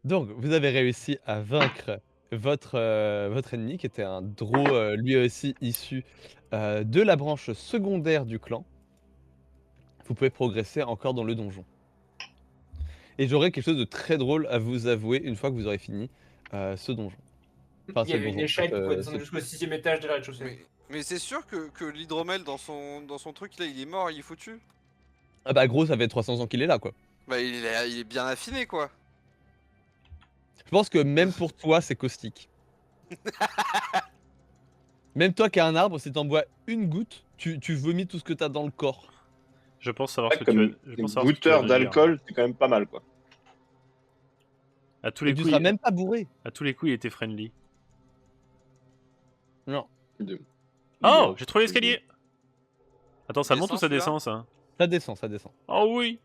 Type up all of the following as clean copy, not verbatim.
Donc, vous avez réussi à vaincre votre ennemi qui était un Drow, lui aussi issu, de la branche secondaire du clan. Vous pouvez progresser encore dans le donjon. Et j'aurai quelque chose de très drôle à vous avouer une fois que vous aurez fini, ce donjon. Enfin, Il y ce avait une donjon, échelle qui pouvait descendre cette jusqu'au 6e étage de la rez-de-chaussée. Mais c'est sûr que l'hydromel dans son truc là, il est mort, il est foutu? ah bah, gros, ça fait 300 ans qu'il est là, quoi. Bah il est bien affiné quoi. Je pense que même pour toi, c'est caustique. Même toi qui as un arbre, si tu en bois une goutte, tu vomis tout ce que tu as dans le corps. Je pense savoir ce Ouais, que tu as, comme je pense savoir ce que tu vas goûteur nous dire. d'alcool, c'est quand même pas mal, quoi. À tous Et les tu coups, seras même pas bourré. il était friendly. Non, De- Oh, de- j'ai trouvé l'escalier. Attends, ça monte ou Descend, ça celui-là. descend ça? ça descend, ça descend. Oh oui.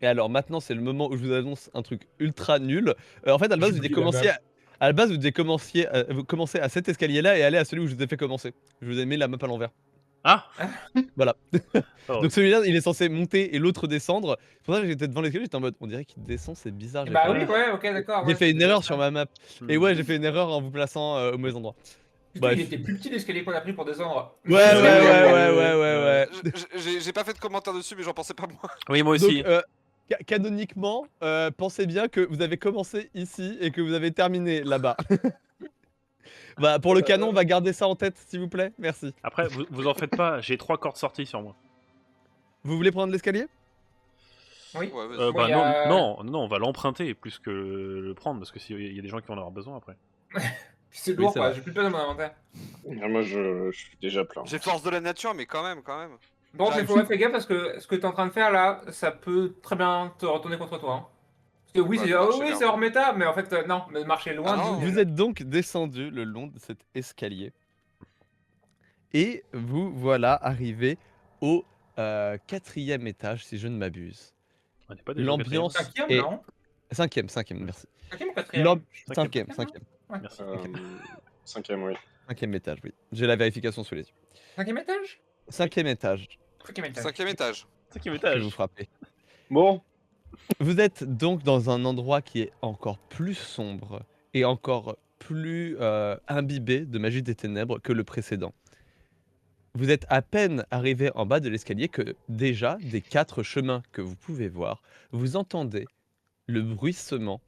Et alors maintenant, c'est le moment où je vous annonce un truc ultra nul. En fait, à la base, J'ai vous deviez oublié la commencer map. à la base, vous deviez vous commencer à cet escalier-là et aller à celui où je vous ai fait commencer. Je vous ai mis la map à l'envers. Ah. Voilà. Oh, Donc celui-là, il est censé monter et l'autre descendre. C'est pour ça que j'étais devant l'escalier, j'étais en mode, on dirait qu'il descend, c'est bizarre. Bah oui, ouais, OK, d'accord, J'ai ouais, fait c'est une déjà erreur ça. sur ma map. Et ouais, j'ai fait une erreur en vous plaçant au mauvais endroit. Surtout, il Bref. était plus petit l'escalier qu'on a pris pour descendre. Ouais, ouais, ouais, ouais, ouais, ouais, ouais. J'ai pas fait de commentaire dessus, mais j'en pensais pas moi. oui, moi Donc, aussi. canoniquement, pensez bien que vous avez commencé ici et que vous avez terminé là-bas. Bah, pour le canon, on va garder ça en tête, s'il vous plaît. Merci. Après, vous en faites pas, j'ai 3 cordes sorties sur moi. Vous voulez prendre l'escalier? Oui. Ouais, vas-y. Moi, Bah il y non, a- non, non, on va l'emprunter plus que le prendre parce que s'il y a des gens qui vont en avoir besoin après. C'est Oui, lourd, c'est quoi, vrai. j'ai plus de place dans mon inventaire. Ah, moi, je suis déjà plein. J'ai force de la nature, mais quand même, quand même. Bon, mais J'arrive. faut faire gaffe parce que ce que t'es en train de faire là, ça peut très bien te retourner contre toi, hein. Parce que oui, Bah, c'est de marcher oui, vers c'est hors moi. méta, mais en fait, non, mais marcher loin Ah de nous non. déjà. Vous êtes donc descendu le long de cet escalier. Et vous voilà arrivé au 4e étage, si je ne m'abuse. On n'est pas déjà au quatrième. L'ambiance 5e, est... non? 5e, merci. 5e ou 4e? L'amb... Cinquième. 5e, Cinquième, 5e. Ouais. Merci. Cinquième, oui. 5e étage, oui. J'ai la vérification sous les yeux. 5e étage? 5e étage, 5e étage. 5e étage. 5e je vais étage. vous frapper. Bon, Vous êtes donc dans un endroit qui est encore plus sombre et encore plus imbibé de magie des ténèbres que le précédent. Vous êtes à peine arrivé en bas de l'escalier que déjà, des 4 chemins que vous pouvez voir, vous entendez le bruissement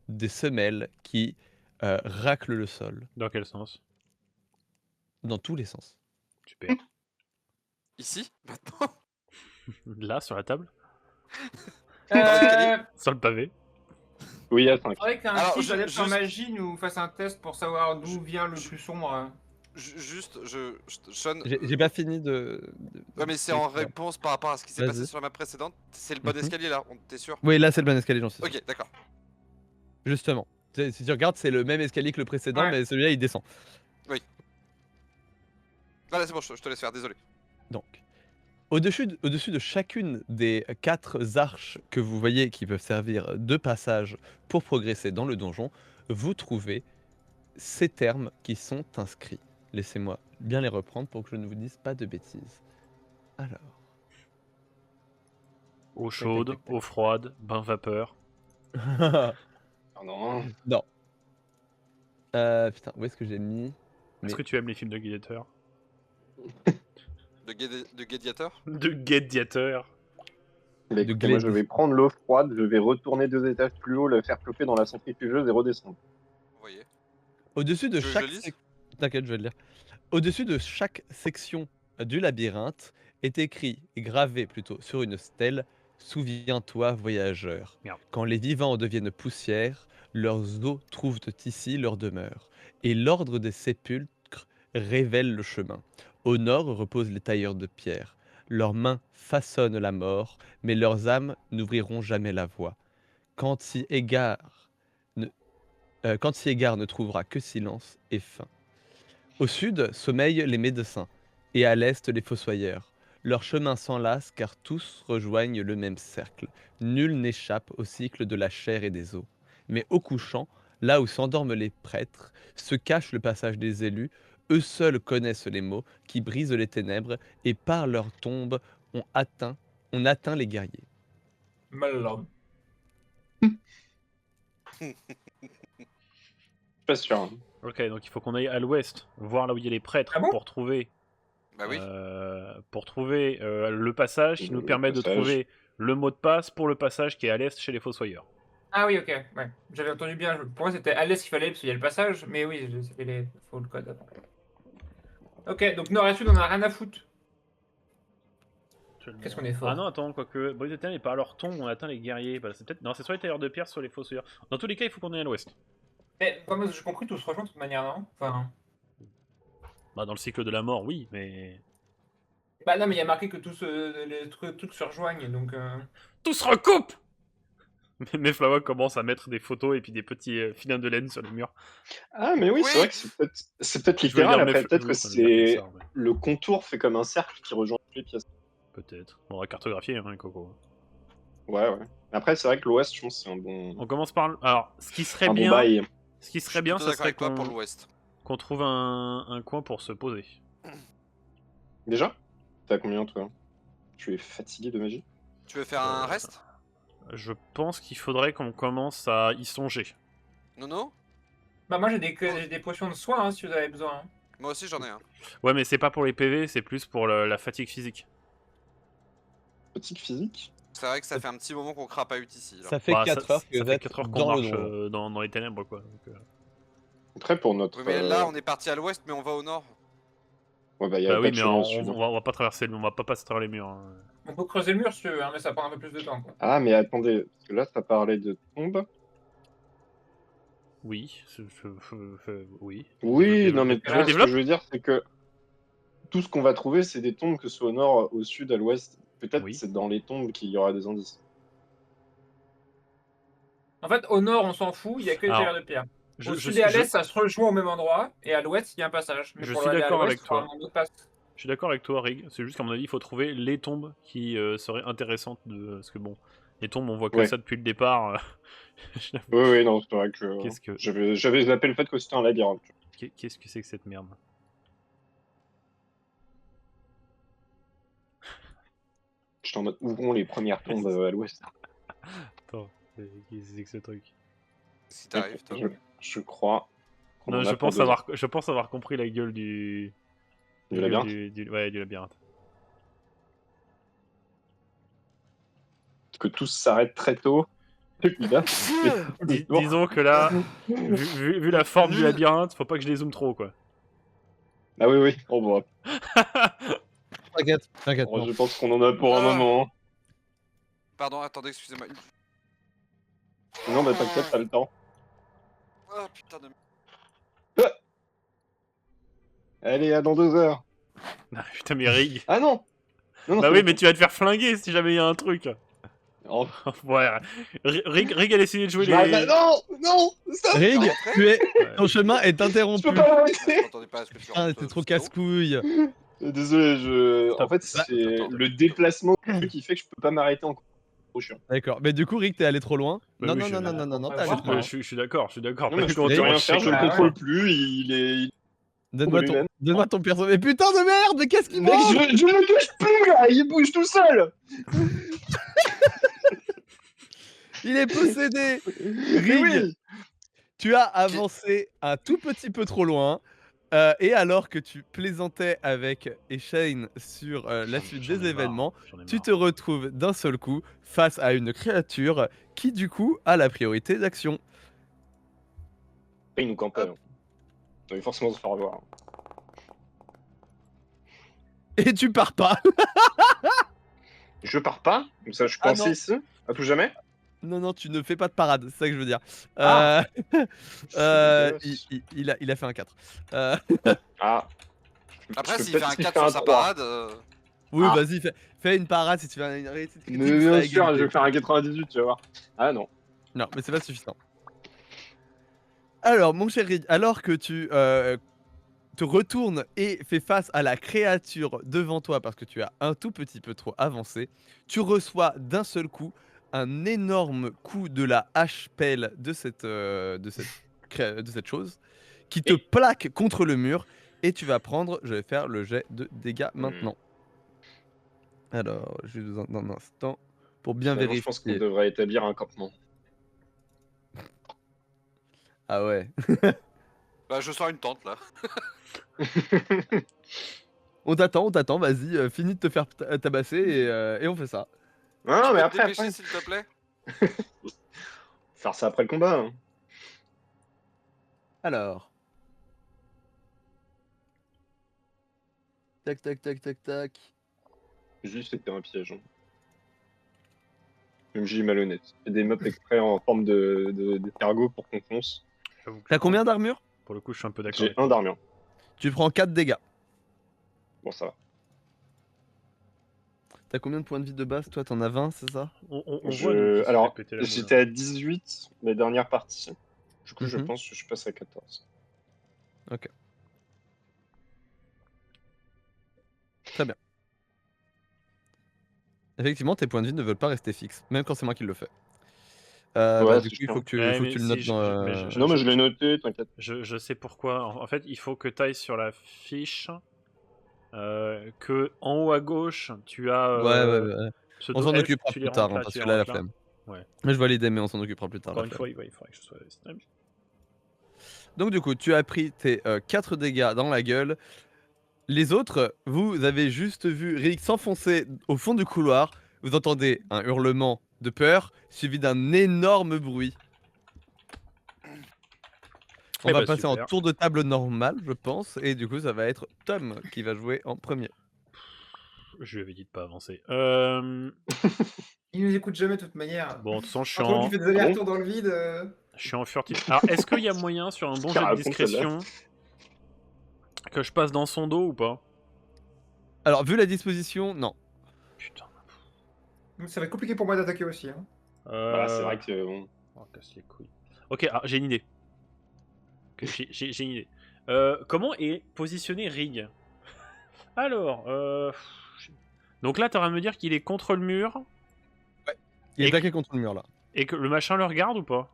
des semelles qui raclent le sol Dans quel sens? dans tous les sens. Super. Ici, maintenant. Là, sur la table? l'escalier. Sur le pavé? oui, à 5. Faudrait qu'un Alors, site d'adepte en juste- magie nous fasse un test pour savoir d'où vient le plus sombre. Juste, Sean. J'ai pas fini Ouais, mais c'est en réponse par rapport à ce qui s'est passé Vas-y. sur la map précédente. C'est le bon Mhm. escalier là, t'es sûr? Oui, là c'est le bon escalier, j'en suis sûr. Ok, d'accord. Justement. Si tu regardes, c'est le même escalier que le précédent, Ouais. mais celui-là il descend. Là, c'est bon, je te laisse faire, désolé. Donc, au-dessus de chacune des 4 arches que vous voyez qui peuvent servir de passage pour progresser dans le donjon, vous trouvez ces termes qui sont inscrits. Laissez-moi bien les reprendre pour que je ne vous dise pas de bêtises. Alors, Eau chaude, tac, tac. eau froide, bain vapeur. Non. non. Putain, où est-ce que j'ai mis Est-ce Mais- que tu aimes les films de gladiateurs? De Gladiator? De gladiateurs. Bah, écoutez, moi, je vais prendre l'eau froide, je vais retourner 2 étages plus haut, le faire chauffer dans la centrifugeuse et redescendre. Vous voyez. Au-dessus de Tu veux que chaque je lise T'inquiète, je vais le lire. Au-dessus de chaque section du labyrinthe est écrit, gravé plutôt, sur une stèle: Souviens-toi, voyageur, Merde. quand les vivants deviennent poussière, leurs os trouvent ici leur demeure, et l'ordre des sépulcres révèle le chemin. Au nord reposent les tailleurs de pierre. Leurs mains façonnent la mort, mais leurs âmes n'ouvriront jamais la voie. Quand si égare ne trouvera que silence et faim. Au sud sommeillent les médecins, et à l'est les fossoyeurs. Leurs chemins s'enlacent car tous rejoignent le même cercle. Nul n'échappe au cycle de la chair et des os. Mais au couchant, là où s'endorment les prêtres, se cache le passage des élus. Eux seuls connaissent les mots qui brisent les ténèbres, et par leur tombe on atteint les guerriers. Malade. Pas sûr. Hein. Ok, donc il faut qu'on aille à l'ouest, voir là où il y a les prêtres Ah bon pour trouver, Bah oui. le passage qui nous Le permet de passage. trouver le mot de passe pour le passage qui est à l'est chez les Fossoyeurs. Ah oui, ok, ouais. J'avais entendu bien. Pour moi, c'était à l'est qu'il fallait, parce qu'il y a le passage, mais oui, faut le code avant. Ok, donc nord et sud, on a rien à foutre. Qu'est-ce qu'on est fort. Ah non, attends, quoique. Bon, ils et par leur ton, on atteint les guerriers. Bah, c'est peut-être. Non, c'est soit les tailleurs de pierre, soit les Fossoyeurs. Dans tous les cas, il faut qu'on aille à l'ouest. Mais comme j'ai compris, tout se rejoint de toute manière, non? Enfin. Bah, dans le cycle de la mort, oui, mais. Bah non, mais il y a marqué que tous les trucs se rejoignent, donc. Tout se recoupe. Mais Flawa commence à mettre des photos et puis des petits filins de laine sur les murs. Ah, mais oui, Oui. c'est vrai que c'est peut-être Je veux littéral. dire, Après, mais- peut-être que je veux dire c'est comme ça, ouais. le contour fait comme un cercle qui rejoint toutes les pièces. Peut-être. On va cartographier, hein, Coco. Ouais, ouais. Après, c'est vrai que l'ouest, je pense, c'est un bon, On commence par. Alors, ce qui serait un bon bien. bail. Ce qui Je suis serait bien, plutôt ça d'accord serait avec toi pour qu'on l'ouest. trouve un coin pour se poser. Déjà? T'as combien, toi? Tu es fatigué de magie? Tu veux faire un reste? Je pense qu'il faudrait qu'on commence à y songer. Nono? Bah moi j'ai des potions de soins hein, si vous avez besoin. Hein. Moi aussi j'en ai un. Ouais, mais c'est pas pour les PV, c'est plus pour la fatigue physique. Fatigue physique? C'est vrai que ça fait un petit moment qu'on crapahute ici. Là. Ça fait 4 heures que ça vous fait êtes 4 heures qu'on dans le marche donjon. dans les ténèbres, quoi. Donc, Après, pour notre. Oui, mais là on est parti à l'ouest, mais on va au nord. Ouais, bah, y a bah pas oui, de mais chemin au on sud. va, on va pas traverser, on va pas passer à travers les murs. Hein. On peut creuser le mur si tu veux, hein, mais ça prend un peu plus de temps. Quoi. Ah, mais attendez, parce que là, ça parlait de tombe. Oui, oui. Oui, Je non, mais je tu vois, ce que développe. je veux dire, c'est que tout ce qu'on va trouver, c'est des tombes, que ce soit au nord, au sud, à l'ouest. Peut-être Oui. c'est dans les tombes qu'il y aura des indices. En fait, au nord on s'en fout, il y a que les Alors, tailleurs de pierre. Je, Au je sud suis- et à je- l'est ça se rejoint au même endroit, et à l'ouest il y a un passage. Mais Je pour suis aller à d'accord l'ouest, avec il faudra toi. un autre passe. je suis d'accord avec toi, Rig. C'est juste qu'à mon avis, il faut trouver les tombes qui seraient intéressantes de. Parce que bon, les tombes, on voit que Ouais. ça depuis le départ. Oui, oui, non, c'est vrai que Qu'est-ce que j'avais zappé le fait que c'était un labyrinthe. qu'est-ce que c'est que cette merde? J'étais en mode, ouvrons les premières tombes à l'ouest. Attends, qu'est-ce que c'est que ce truc? Si t'arrives, toi. Je crois. qu'on Non, en je a pour 2 heures. pense avoir compris la gueule du. Du la gueule labyrinthe du labyrinthe. Parce que tout s'arrête très tôt. Celui-là, Disons que là, vu la forme du labyrinthe, faut pas que je les zoome trop, quoi. Ah oui, oui, on voit. T'inquiète, t'inquiète. Bon, non. je pense qu'on en a pour un Ah. moment. Hein. Pardon, attendez, excusez-moi. Non, bah t'inquiète, t'as le temps. Ah putain de. Allez, à dans 2 heures. Ah, putain, mais Rig. Ah non, non, Bah non, oui, mais tu vas te faire flinguer si jamais il y a un truc. Oh, Ouais, Rig elle essayé de jouer Non, non, ça, Rig, rentré tu es... Ouais. ton chemin est je interrompu. peux pas Je l'arrêter. m'attendais pas à ce que tu Putain, rentres t'es trop aussitôt. casse-couille. Désolé, en fait, c'est Attends. le déplacement qui fait que je peux pas m'arrêter encore. Trop chiant. D'accord, mais du coup, Rick, t'es allé trop loin. Bah Non, oui, non, je- non, non, non, non, non, Ouais, t'es allé voir, trop loin. Je suis d'accord, Non, mais je peux Comment plus tu rien vas faire, je le Ah ouais. contrôle plus, il Donne-moi Brûle. ton perso. Mais putain de merde, mais qu'est-ce qu'il Mec, mange je ne le touche plus là, il bouge tout seul. Il est possédé. Mais Rig, oui. tu as avancé un tout petit peu trop loin. Et alors que tu plaisantais avec Shane sur la suite J'en ai des marre, événements, j'en ai tu marre. te retrouves d'un seul coup face à une créature qui du coup a la priorité d'action. Il nous campe. On va forcément se faire voir. Et tu pars pas. Je pars pas, comme ça je Ah pense non. ici, à tout jamais. Non, non, tu ne fais pas de parade, c'est ça que je veux dire. Ah. Il a fait un 4. Ah. Après, Je peux s'il fait peut-être un si 4 je fais sur un sa 3. parade. Oui, Ah. vas-y, fais une parade si tu fais une réussite critique. Mais vous serez à bien sûr, égalité. je vais faire un 98, tu vas voir. Ah non. Non, mais c'est pas suffisant. Alors, mon chéri, alors que tu te retournes et fais face à la créature devant toi parce que tu as un tout petit peu trop avancé, tu reçois d'un seul coup un énorme coup de la hache-pelle de cette chose qui te plaque contre le mur et tu vas prendre, je vais faire le jet de dégâts maintenant. Alors, je vais vous en donner un instant pour bien Finalement, vérifier. je pense qu'on devrait établir un campement. Ah ouais. Bah, je sors une tente là. On t'attend, vas-y, finis de te faire tabasser et on fait ça. Non, Tu mais peux te après, dépêcher s'il te plaît. faire ça après le combat. Hein. Alors. Tac, tac, tac, tac, tac. Juste c'était un piège. Hein. Même j'ai malhonnête. Il y a des mobs exprès en forme de cargo pour qu'on fonce. J'avoue que T'as combien d'armure? Pour le coup, je suis un peu d'accord. J'ai un d'armure. Tu prends 4 dégâts. Bon, ça va. T'as combien de points de vie de base? Toi, t'en as 20, c'est ça? On voit nous, qui se Alors, fait péter la j'étais à 18 la dernière partie. Du coup, je Mhm. pense que je passe à 14. Ok. Très bien. Effectivement, tes points de vie ne veulent pas rester fixes, même quand c'est moi qui le fais. Ouais, Du c'est coup, il faut chiant. que tu, Ouais, faut que mais tu le si, notes dans. mais Non, mais je l'ai noté, t'inquiète. Je sais pourquoi. En fait, il faut que tu ailles sur la fiche. Que en haut à gauche, tu as. Ouais. On Pseudo s'en F, occupera tu les plus tard, rentres hein, là, parce tu les que là, la rentres là. flemme. Ouais. Mais je vais l'aider, mais on s'en occupera plus tard. Encore la une flemme. fois, il faudrait que je sois stable. Donc, du coup, tu as pris tes 4 dégâts dans la gueule. Les autres, vous avez juste vu Rick s'enfoncer au fond du couloir. Vous entendez un hurlement de peur, suivi d'un énorme bruit. On Eh va bah, passer en super. tour de table normal, je pense. Et du coup, ça va être Tom qui va jouer en premier. Je lui avais dit de pas avancer. Il nous écoute jamais de toute manière. Bon, de toute façon, je suis Entre qui en, fait des allers-retours dans le vide. furtif. Alors, est-ce qu'il y a moyen sur un bon jet de Raconte discrétion que je passe dans son dos ou pas? Alors, vu la disposition, non. Putain. Donc ça va être compliqué pour moi d'attaquer aussi. Hein. Bah, c'est vrai que. Bon... Oh, casse les couilles. Ok, j'ai une idée. J'ai une idée. Comment est positionné Rig? Alors, donc là, t'auras à me dire qu'il est contre le mur Il est Et plaqué contre le mur là. et que le machin le regarde ou pas?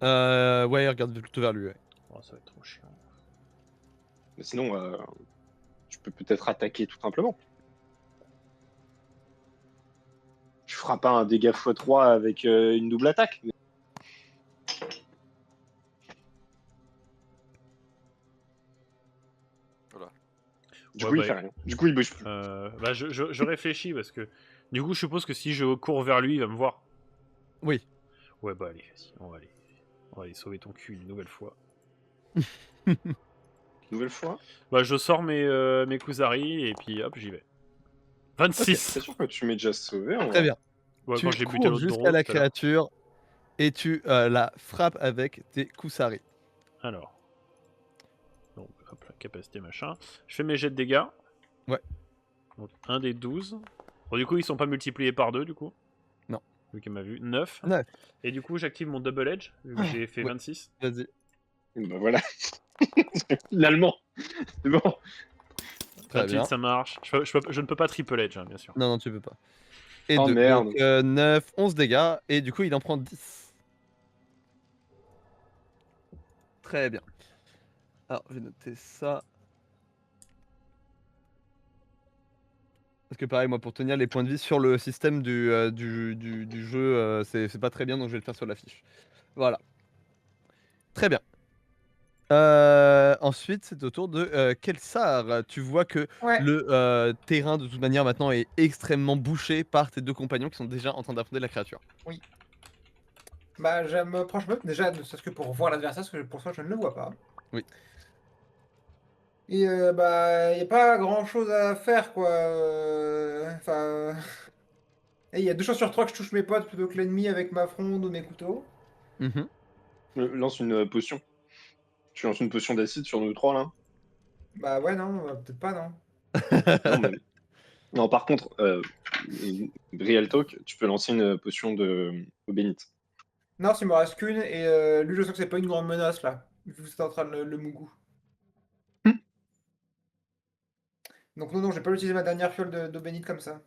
Ouais, il regarde plutôt vers lui. Ouais. Oh, ça va être trop chiant. Mais sinon, tu peux peut-être attaquer tout simplement. Tu feras pas un dégât x3 avec une double attaque. Mais... Voilà. Du Ouais, coup, il bah, fait rien. Du coup, il bouge plus. Bah, je réfléchis parce que du coup, je suppose que si je cours vers lui, il va me voir. Oui. Ouais, bah allez, vas-y, on va aller sauver ton cul une nouvelle fois. Nouvelle fois. Bah, je sors mes Kuzari et puis hop, j'y vais. Ok, 26. c'est sûr que tu m'es déjà sauvé. En Très vrai. bien. Ouais, Tu quand j'ai buté cours l'autre jusqu'à drôle la tout à l'heure. créature et tu la frappes avec tes Kusari. Alors. Donc, hop là, capacité machin. Je fais mes jets de dégâts. Ouais. Donc, 1 des 12. Bon, du coup, ils sont pas multipliés par 2, du coup. Non. Vu qu'il m'a vu. 9. 9. Et du coup, j'active mon double edge, vu que j'ai fait Ouais. 26. Vas-y. Bah voilà. Finalement. C'est bon. Très 28, bien. ça marche. Je ne peux pas triple edge, hein, bien sûr. Non, tu peux pas. Et Oh, 2. merde. Donc 9, 11 dégâts. Et du coup, il en prend 10. Très bien. Alors, je vais noter ça. Parce que pareil, moi, pour tenir les points de vie sur le système du jeu, c'est pas très bien, donc je vais le faire sur la fiche. Voilà. Très bien. Ensuite, c'est au tour de Kelsar. Tu vois que Ouais. le terrain, de toute manière, maintenant est extrêmement bouché par tes deux compagnons qui sont déjà en train d'affronter la créature. Bah, je m'approche même déjà, ne serait-ce que pour voir l'adversaire, parce que pour ça, je ne le vois pas. Oui. Et bah, il n'y a pas grand-chose à faire, quoi. Enfin. Et il y a 2 chances sur 3 que je touche mes potes plutôt que l'ennemi avec ma fronde ou mes couteaux. Mhm. Lance une potion. Tu lances une potion d'acide sur nous trois là. Bah ouais, non, peut-être pas, non. Non, mais... non, par contre, Real Talk, tu peux lancer une potion de eau bénite. Non, s'il me reste qu'une, et lui, je sens que c'est pas une grande menace, là. Vu que vous êtes en train de le mougou. Donc non, j'ai pas utilisé ma dernière fiole d'eau bénite comme ça.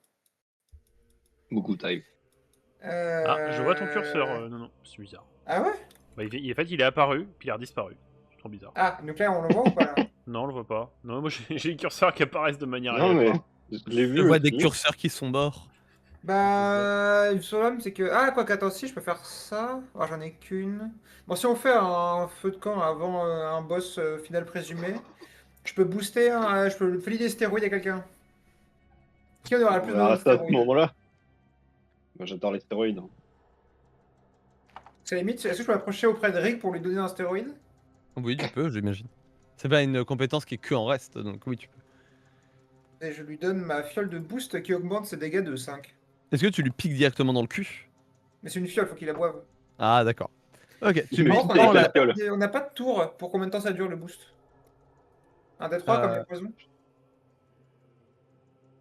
Beaucoup time. Ah, je vois ton curseur. Non, c'est bizarre. Ah ouais? Bah, en fait, il est apparu, puis il est redisparu. C'est trop bizarre. Ah, donc là, on le voit ou pas, là? Non, on le voit pas. Non, moi, j'ai les curseurs qui apparaissent de manière Non, mais aléatoire. je l'ai vu. Je vois des aussi. curseurs qui sont morts. Bah, le problème, c'est que. Ah, quoi qu'attends, si, je peux faire ça. Ah, j'en ai qu'une. Bon, si on fait un feu de camp avant un boss final présumé, je peux booster, je peux filer des stéroïdes à quelqu'un. Qui en aura le On plus verra de ça à ce stéroïdes? moment-là. Moi, j'adore les stéroïdes. Hein. C'est limite, est-ce que je peux m'approcher auprès de Rick pour lui donner un stéroïde? Oui, tu peux, j'imagine. C'est pas une compétence qui est que en reste, donc oui, tu peux. Et je lui donne ma fiole de boost qui augmente ses dégâts de 5. Est-ce que tu lui piques directement dans le cul? Mais c'est une fiole, faut qu'il la boive. Ah, d'accord. Ok, tu Mais lui Par contre, pique avec la prends fiole. on n'a pas de tour pour combien de temps ça dure le boost? Un des 3 comme les Euh, poisons?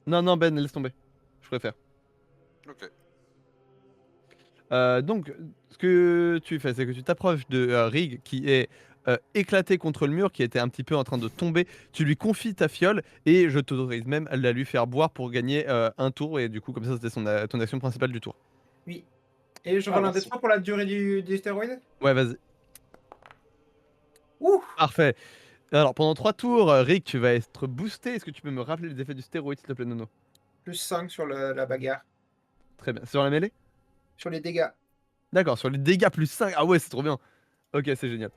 Non, non, Ben, laisse tomber. Je préfère. Ok. Donc, ce que tu fais, c'est que tu t'approches de Rig qui est éclaté contre le mur, qui était un petit peu en train de tomber. Tu lui confies ta fiole et je t'autorise même à la lui faire boire pour gagner un tour. Et du coup, comme ça, c'était ton action principale du tour. Oui. Et je Ah, roule un des merci. 3 pour la durée des stéroïdes? Ouais, vas-y. Ouh! Parfait. Alors, pendant 3 tours, Rig, tu vas être boosté. Est-ce que tu peux me rappeler les effets du stéroïde, s'il te plaît, Nono? Plus 5 sur la bagarre. Très bien. Sur la mêlée? Sur les dégâts. D'accord, sur les dégâts plus 5. Ah ouais, c'est trop bien. Ok, c'est génial.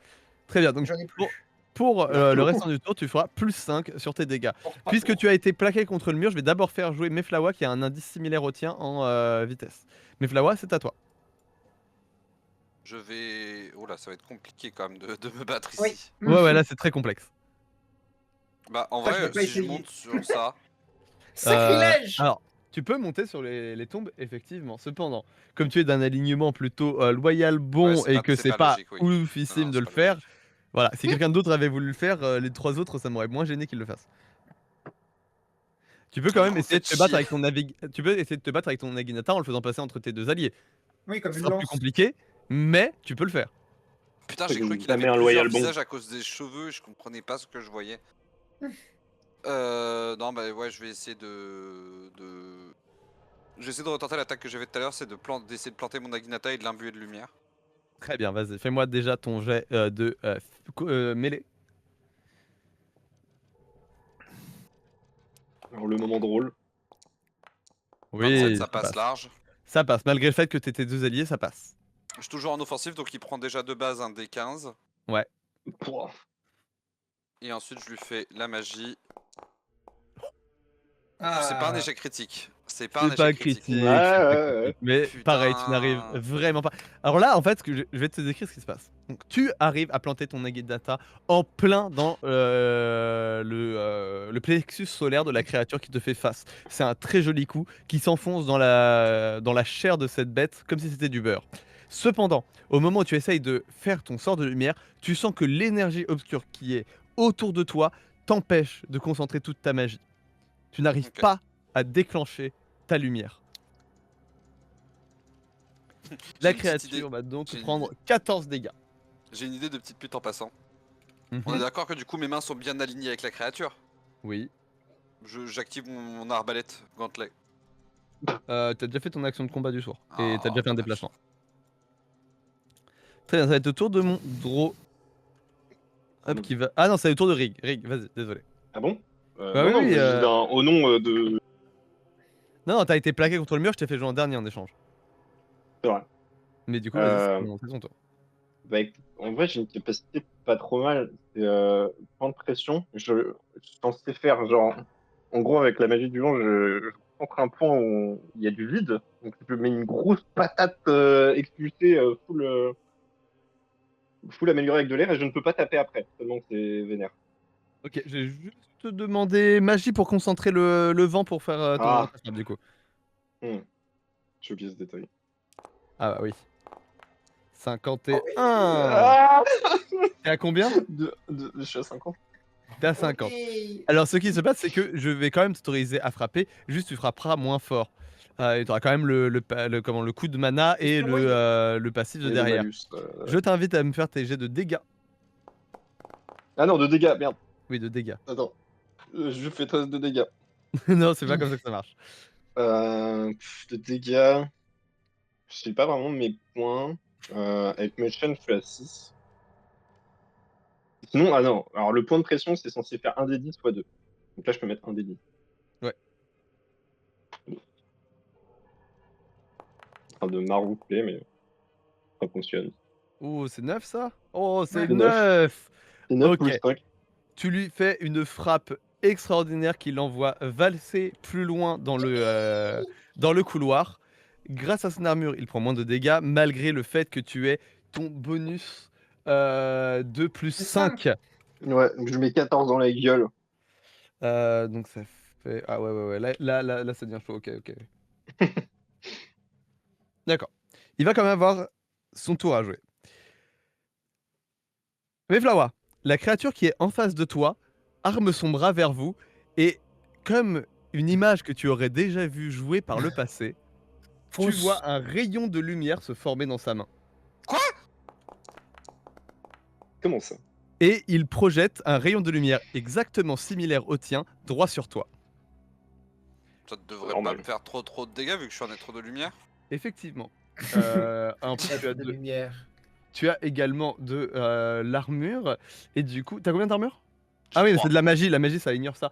Très bien. Donc, J'en ai pour, plus. pour, le restant du tour, tu feras plus 5 sur tes dégâts. Pour 3 Puisque tours. tu as été plaqué contre le mur, je vais d'abord faire jouer Meflawa qui a un indice similaire au tien en vitesse. Meflawa, c'est à toi. Je vais. Oh là, ça va être compliqué quand même de me battre Oui. ici. Ouais, ouais, là c'est très complexe. Bah, en Ça, je vrai, vais pas si je essayer. monte sur ça. Sacrilège! Alors, tu peux monter sur les tombes, effectivement. Cependant, comme tu es d'un alignement plutôt loyal, Ouais, bon, et que c'est c'est pas pas logique, oui. oufissime Non, de c'est le pas faire, logique. voilà, si quelqu'un d'autre avait voulu le faire, les 3 autres, ça m'aurait moins gêné qu'il le fasse. Tu peux quand Du même coup, essayer de te battre Etchi. avec ton tu peux essayer de te battre avec ton Naginata en le faisant passer entre tes deux alliés. Oui, comme Ce une sera plus lance. compliqué, mais tu peux le faire. Putain, Ça j'ai cru gagne qu'il avait jamais un plusieurs loyal bon. visages à cause des cheveux et je comprenais pas ce que je voyais. Non, bah ouais, je vais essayer J'essaie de retenter l'attaque que j'avais tout à l'heure, c'est d'essayer de planter mon Naginata et de l'imbuer de lumière. Très bien, vas-y, fais-moi déjà ton jet de mêlée. Alors, le moment drôle. 27, Oui, ça ça passe passe. large. Ça passe, malgré le fait que t'étais deux alliés, ça passe. Je suis toujours en offensive, donc il prend déjà de base un D15. Ouais. Pouah. Et ensuite, je lui fais la magie. C'est pas un Ah. échec critique. C'est pas un C'est pas échec critique. critique, Ouais, c'est pas ouais, ouais. critique. Mais pareil, tu n'arrives Putain. vraiment pas. Alors là, en fait, je vais te décrire ce qui se passe. Donc, tu arrives à planter ton Naginata en plein dans le plexus solaire de la créature qui te fait face. C'est un très joli coup qui s'enfonce dans la chair de cette bête comme si c'était du beurre. Cependant, au moment où tu essayes de faire ton sort de lumière, tu sens que l'énergie obscure qui est autour de toi t'empêche de concentrer toute ta magie. Tu n'arrives Ok. pas à déclencher ta lumière. J'ai La une petite idée. créature va donc J'ai une prendre idée. 14 dégâts. J'ai une idée de petite pute en passant. Mhm. On est d'accord que du coup mes mains sont bien alignées avec la créature. Oui. J'active mon arbalète gantelet. T'as déjà fait ton action de combat du soir. Et t'as Ah, déjà fait un dommage. déplacement. Très bien, ça va être au tour de mon Dro. Hop, qui va. Ah non, c'est au tour de Rig. Rig, vas-y, désolé. Ah bon Bah Non, oui, non, oui. je dis au nom de. Non, non, t'as été plaqué contre le mur, je t'ai fait jouer en dernier en échange. C'est vrai. Mais du coup, vas-y, Euh, c'est son tour. Bah, écoute, en vrai, j'ai une capacité pas trop mal. C'est point de pression. Je suis censé faire, genre, en gros, avec la magie du vent, je rentre un point où il y a du vide. Donc, je mets une grosse patate expulsée, full améliorée avec de l'air, et je ne peux pas taper après, tellement que c'est vénère. Ok, je vais juste te demander magie pour concentrer le vent pour faire ta Ah, frappe, du coup. j'ai oublié ce détail. Ah bah oui. Oh, oui. 51. Ah T'es à combien? Je suis à 50. T'es à 50. Oui. Alors, ce qui se passe, c'est que je vais quand même t'autoriser à frapper, juste tu frapperas moins fort. Et tu auras quand même le coup de mana et le passif de Et le derrière. malus. Je t'invite à me faire tes jets de dégâts. Ah non, de dégâts, merde. Oui, de dégâts. Attends. Je fais 13 de dégâts. Non, c'est pas comme ça que ça marche. De dégâts. Je sais pas vraiment mes points. Avec mes chaînes, je suis à 6. Sinon, ah non. Alors, le point de pression, c'est censé faire 1 des 10 fois 2. Donc là, je peux mettre 1 des 10. Ouais. train de maroufler, mais ça fonctionne. Oh, c'est 9 ça? Oh, c'est Ouais. 9. C'est 9 Ok. plus 5. Tu lui fais une frappe extraordinaire qui l'envoie valser plus loin dans le couloir. Grâce à son armure, il prend moins de dégâts, malgré le fait que tu aies ton bonus de plus C'est 5. Ouais, je mets 14 dans la gueule. Donc ça fait... Ah ouais. Là, ça devient chaud. Ok. D'accord. Il va quand même avoir son tour à jouer. Mayflower, la créature qui est en face de toi arme son bras vers vous et comme une image que tu aurais déjà vue jouer par le passé, tu Fausse. vois un rayon de lumière se former dans sa main. Comment ça? Et il projette un rayon de lumière exactement similaire au tien, droit sur toi. Ça devrait pas Normal. me faire trop de dégâts vu que je suis un être de lumière. Effectivement. En plus, Être de lumière. tu as également de l'armure. Et du coup, t'as combien d'armure? Ah oui, mais Trois. c'est de la magie ça ignore ça.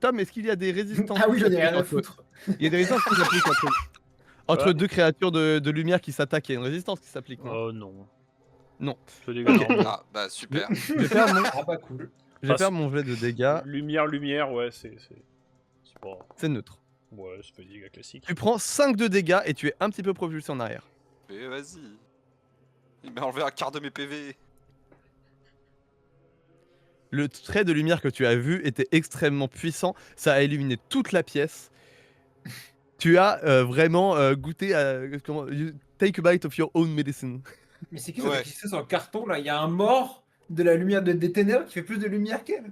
Tom, est-ce qu'il y a des résistances Ah oui, qui j'en ai s'appliquent rien à entre- foutre. Il y a des résistances qui s'appliquent entre Ouais. deux créatures de lumière qui s'attaquent. Il y a une résistance qui s'applique, non? Oh non. Non. Peu de dégâts Ok. normaux. Ah bah super. Je vais faire mon, Ah bah cool. je vais Ah, faire mon jet de dégâts. Lumière, ouais, c'est pas... C'est neutre. Ouais, c'est pas des dégâts classiques. Tu prends 5 de dégâts et tu es un petit peu propulsé en arrière. Mais vas-y. Il m'a enlevé un quart de mes PV. Le trait de lumière que tu as vu était extrêmement puissant. Ça a illuminé toute la pièce. Tu as vraiment goûté à... Take a bite of your own medicine. Mais c'est qui ça Ouais. qui c'est sur le carton là? Il y a un mort de la lumière des ténèbres qui fait plus de lumière qu'elle.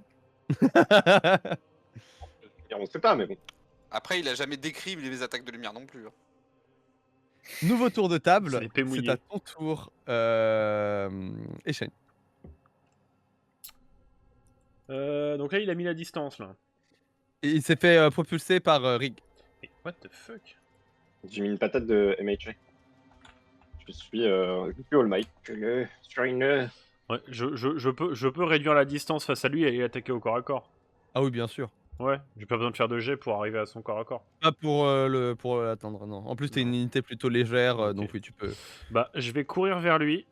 On sait pas, mais bon. Après, il a jamais décrit les attaques de lumière non plus. Hein. Nouveau tour de C'est table. l'épée C'est mouillée. à ton tour. Eshane. Donc là, il a mis la distance, là. Et il s'est fait propulser par Rig. Mais what the fuck? J'ai mis une patate de MHA. Je suis All Might. Sur une. Ouais, je peux réduire la distance face à lui et l'attaquer au corps à corps. Ah oui, bien sûr. Ouais, j'ai pas besoin de faire de jet pour arriver à son corps à corps. Pas pour l'atteindre, non. En plus, t'es une unité plutôt légère, Ok. donc oui, tu peux. Bah, je vais courir vers lui.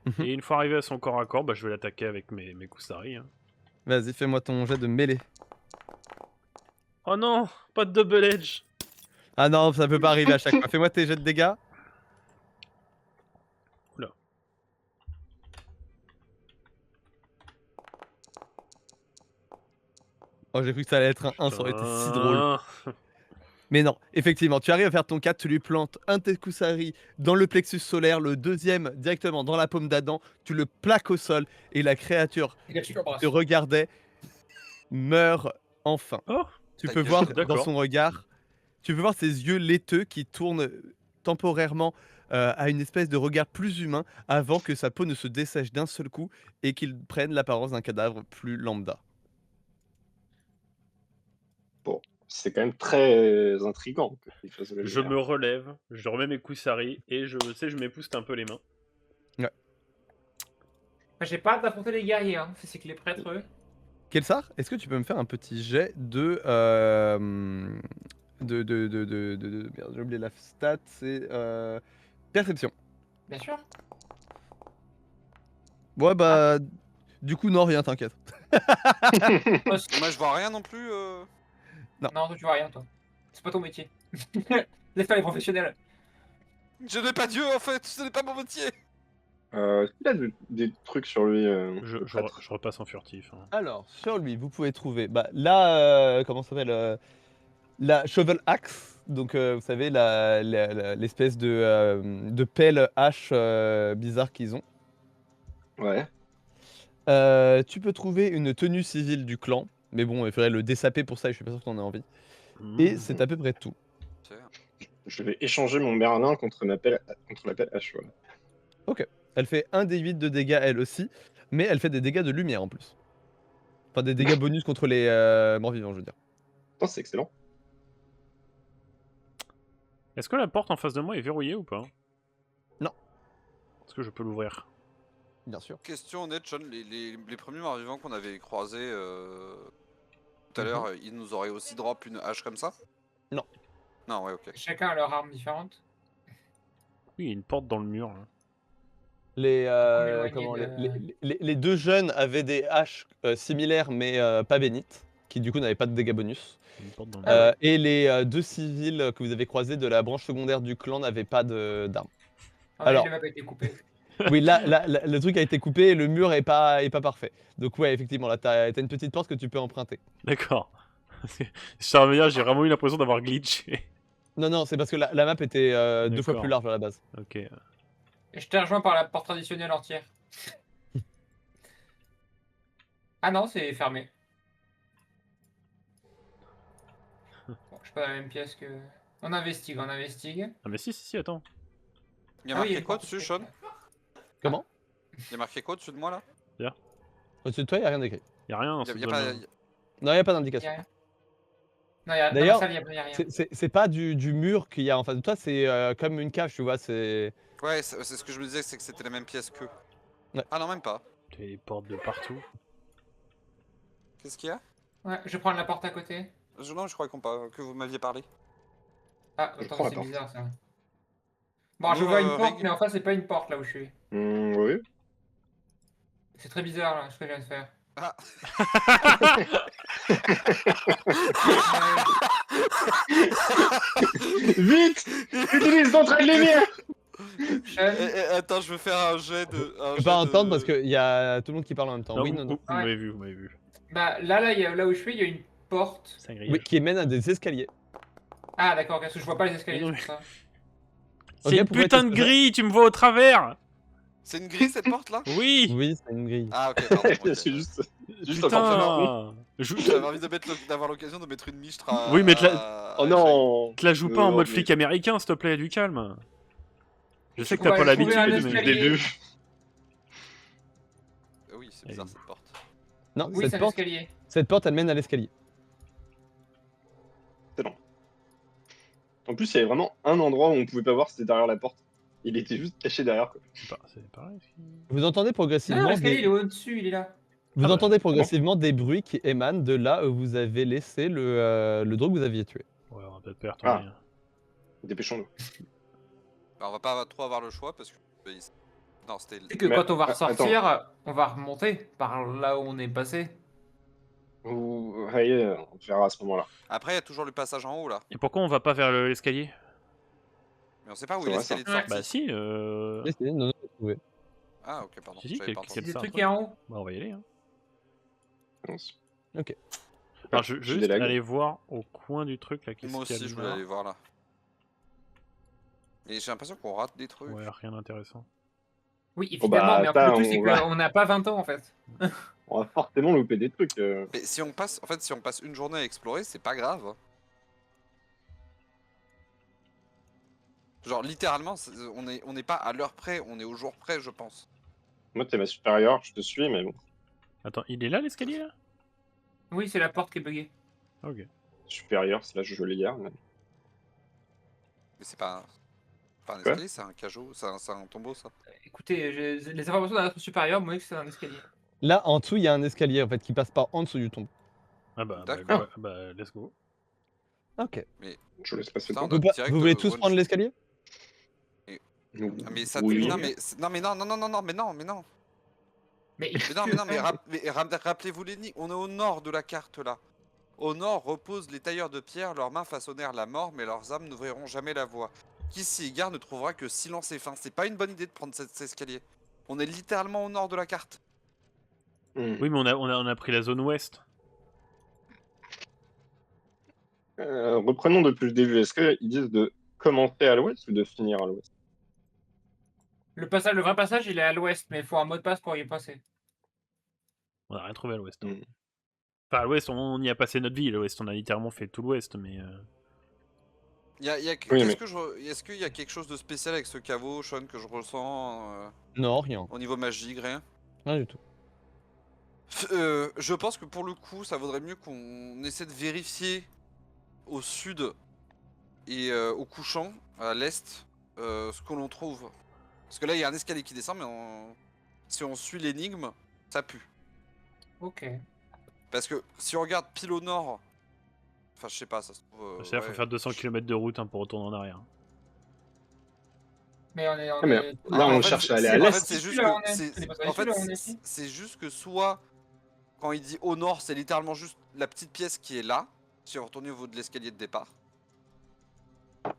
Mhm. Et une fois arrivé à son corps à corps, bah, je vais l'attaquer avec mes Kusari. Hein. Vas-y, fais-moi ton jet de mêlée. Oh non, pas de double edge. Ah non, ça peut pas arriver à chaque fois. Fais-moi tes jets de dégâts. Oula. Oh, j'ai cru que ça allait être un 1, ça aurait été si drôle. Putain. Mais non, effectivement, tu arrives à faire ton 4, tu lui plantes un Tekusari dans le plexus solaire, le deuxième directement dans la paume d'Adam, tu le plaques au sol et la créature Et là, tu l'embrasses. te regardait meurt enfin. Oh, Tu Ta peux gueule. voir dans D'accord. son regard, tu peux voir ses yeux laiteux qui tournent temporairement à une espèce de regard plus humain avant que sa peau ne se dessèche d'un seul coup et qu'il prenne l'apparence d'un cadavre plus lambda. C'est quand même très intriguant. Que il fasse de la je lumière. me relève, je remets mes Kusari et je m'épouste un peu les mains. Moi, j'ai pas hâte d'affronter les guerriers, hein. C'est que les prêtres, eux. Kelsar, est-ce que tu peux me faire un petit jet de merde, j'ai oublié la stat, c'est perception. Bien sûr. Ouais bah du coup non rien t'inquiète. Moi, Moi, je vois rien non plus. non, toi, tu vois rien, toi. C'est pas ton métier. Laisse faire les professionnels. Je n'ai pas Dieu en fait, ce n'est pas mon métier. Est-ce qu'il a des trucs sur lui Je prêtre je repasse en furtif. Hein. Alors sur lui vous pouvez trouver là comment ça s'appelle la shovel axe donc vous savez l'espèce de pelle hache bizarre qu'ils ont. Ouais. Tu peux trouver une tenue civile du clan mais bon il faudrait le dessaper pour ça et je suis pas sûr que t'en aies envie. Et c'est à peu près tout. Je vais échanger mon Merlin contre la pelle H. Voilà. Elle fait 1 des 8 de dégâts elle aussi, mais elle fait des dégâts de lumière en plus. Enfin des dégâts bonus contre les morts vivants je veux dire. Putain, c'est excellent. Est-ce que la porte en face de moi est verrouillée ou pas? Non. Est-ce que je peux l'ouvrir? Bien sûr. Question honnête, John, les premiers morts vivants qu'on avait croisés tout à l'heure, ils nous auraient aussi drop une hache comme ça? Non. Non, ouais, ok. Chacun a leur arme différente. Oui, il y a une porte dans le mur. Là. Les deux jeunes avaient des haches similaires mais pas bénites, qui du coup n'avaient pas de dégâts bonus. Il y a une porte dans le Ah mur. ouais. Et les deux civils que vous avez croisés de la branche secondaire du clan n'avaient pas d'armes. Ah ouais, Alors- le map a été coupé. Oui, là, le truc a été coupé et le mur est pas parfait. Donc ouais, effectivement, là, t'as une petite porte que tu peux emprunter. D'accord. Je t'en veux dire, j'ai vraiment eu l'impression d'avoir glitché. Non, non, c'est parce que la map était 2 fois D'accord. plus large à la base. Ok. Et je t'ai rejoint par la porte traditionnelle entière. Ah non, c'est fermé. Bon, je suis pas dans la même pièce que... On investigue, on investigue. Ah, mais si, attends. Il y a Ah oui, marqué une quoi porte dessus, aussi. Sean? Comment? Il y a marqué quoi dessus de moi là? Au-dessus de toi, il n'y a rien d'écrit. Y a rien dans Il y a, cette y a zone. pas. là. Non, il n'y a pas Y a d'indication. rien. Non, dans D'ailleurs, la salle, y a rien. C'est pas du mur qu'il y a en face de toi, c'est comme une cage, tu vois. C'est. Ouais, c'est ce que je me disais, c'est que c'était la même pièce qu'eux. Ouais. Ah non, même pas. Il y a des portes de partout. Qu'est-ce qu'il y a? Ouais, je prends la porte à côté. Non, je crois que vous m'aviez parlé. Ah, Je attends, prends la c'est porte. bizarre ça. Bon, je Nous, vois une porte, Rig- mais en fait, c'est pas une porte là où je suis. Oui. C'est très bizarre là, ce que je viens de faire. Ah. Vite, utilise ton trait de lumière. Attends, je veux faire un jet de. Je peux pas entendre parce qu'il y a tout le monde qui parle en même temps. Non, Oui, vous, non, non. vous m'avez vu, vous m'avez vu. Bah là, là où je suis, il y a une porte. C'est un grillage. Oui, qui mène à des escaliers. Ah d'accord, parce que je vois pas les escaliers, Mais non, c'est pour ça. C'est Ok, une pourquoi putain est-ce de que ça- grille, tu me vois au travers. C'est une grille cette porte là? Oui. Oui, c'est une grille. Ah ok, pardon. ok. C'est juste Putain. J'avais envie d'avoir l'occasion de mettre une miche à. Oui, mais Oh non. Te la joue pas en mode mais- flic américain, s'il te plaît, du calme. Je sais que On t'as va pas aller trouver l'habitude, un mais... escalier. J'ai vu. Oui, c'est bizarre cette porte. Non, Oui, c'est cette un porte, escalier. cette porte, elle mène à l'escalier. En plus, il y avait vraiment un endroit où on pouvait pas voir si c'était derrière la porte. Il était juste caché derrière. Quoi. C'est pareil. Vous entendez Non, progressivement l'escalier il est des... au-dessus, il est là. Vous Ah bah, entendez progressivement des bruits qui émanent de là où vous avez laissé le drone que vous aviez tué. Ouais, on va peut-être pas y retourner. Ah. Dépêchons-nous. Alors, on va pas trop avoir le choix parce que. Non, c'était. C'est que Mais- quand on va attends. ressortir, on va remonter par là où on est passé. Vous voyez, on verra à ce moment-là. Après, il y a toujours le passage en haut là. Et pourquoi on va pas vers l'escalier? Mais on sait pas où C'est est vrai, l'escalier de ça. sortie. Bah si, Essayez de nous trouver. Ah ok, pardon. Si, si, j'avais pas c'est entendu. Des ça, trucs un qui est en haut. Bah on va y aller. Hein. Ok. Alors je J'ai veux des juste lags. aller voir au coin du truc là. qu'est-ce Moi qu'il y a aussi, je de voulais là. aller voir là. Et j'ai l'impression qu'on rate des trucs. Ouais, rien d'intéressant. Oui, Oh bah, évidemment, mais en fait, ça, le truc, c'est on va- qu'on n'a pas 20 ans en fait. On va forcément louper des trucs. Mais si on passe, en fait, si on passe une journée à explorer, c'est pas grave. hein. Genre littéralement, on n'est pas à l'heure près, on est au jour près, je pense. Moi, t'es ma supérieure, je te suis, mais bon. Attends, il est là l'escalier là? Oui, c'est la porte qui est buggée. Ok. Supérieure, c'est là je le hier. Mais c'est pas un Quoi escalier, c'est un cajot, c'est un tombeau ça. Écoutez, les informations d'un être supérieur m'ont dit que c'est un escalier. Là, en dessous, il y a un escalier en fait qui passe par en dessous du tombeau. Ah bah, D'accord. let's go. Ok. Je laisse passer Putain, le on temps. a Vous, direct, vous voulez euh, tous one prendre shot. l'escalier? Ah, mais ça, Oui. non mais non mais non, mais non. Mais, Mais rappelez-vous l'énigme, on est au nord de la carte là. Au nord reposent les tailleurs de pierre, leurs mains façonnèrent la mort, mais leurs âmes n'ouvriront jamais la voie. Qui s'y égare ne trouvera que silence et faim. C'est pas une bonne idée de prendre cet escalier. On est littéralement au nord de la carte. Oui, mais on a pris la zone ouest. Reprenons depuis le début. Est-ce qu'ils disent de commencer à l'ouest ou de finir à l'ouest? le vrai passage, il est à l'ouest, mais il faut un mot de passe pour y passer. On a rien trouvé à l'ouest. Mm. Enfin, à l'ouest, on y a passé notre vie. À l'ouest, on a littéralement fait tout l'ouest, mais... Est-ce qu'il y a quelque chose de spécial avec ce caveau, Sean, que je ressens Non, rien. au niveau magique, rien? Rien du tout. Je pense que pour le coup, ça vaudrait mieux qu'on essaie de vérifier au sud et au couchant, à l'est, ce que l'on trouve. Parce que là, il y a un escalier qui descend, mais si on suit l'énigme, ça pue. Ok. Parce que si on regarde pile au nord, enfin, je sais pas, ça se trouve. C'est-à-dire qu'il faut faire 200 km de route hein, pour retourner en arrière. Mais on est. Ah, mais là, Ah, on en fait, cherche à aller à en fait, l'est. c'est juste Là, on que est. c'est C'est pas ça, en fait là, on est ici. c'est juste que soit quand il dit au nord, c'est littéralement juste la petite pièce qui est là, si on retourne au niveau de l'escalier de départ.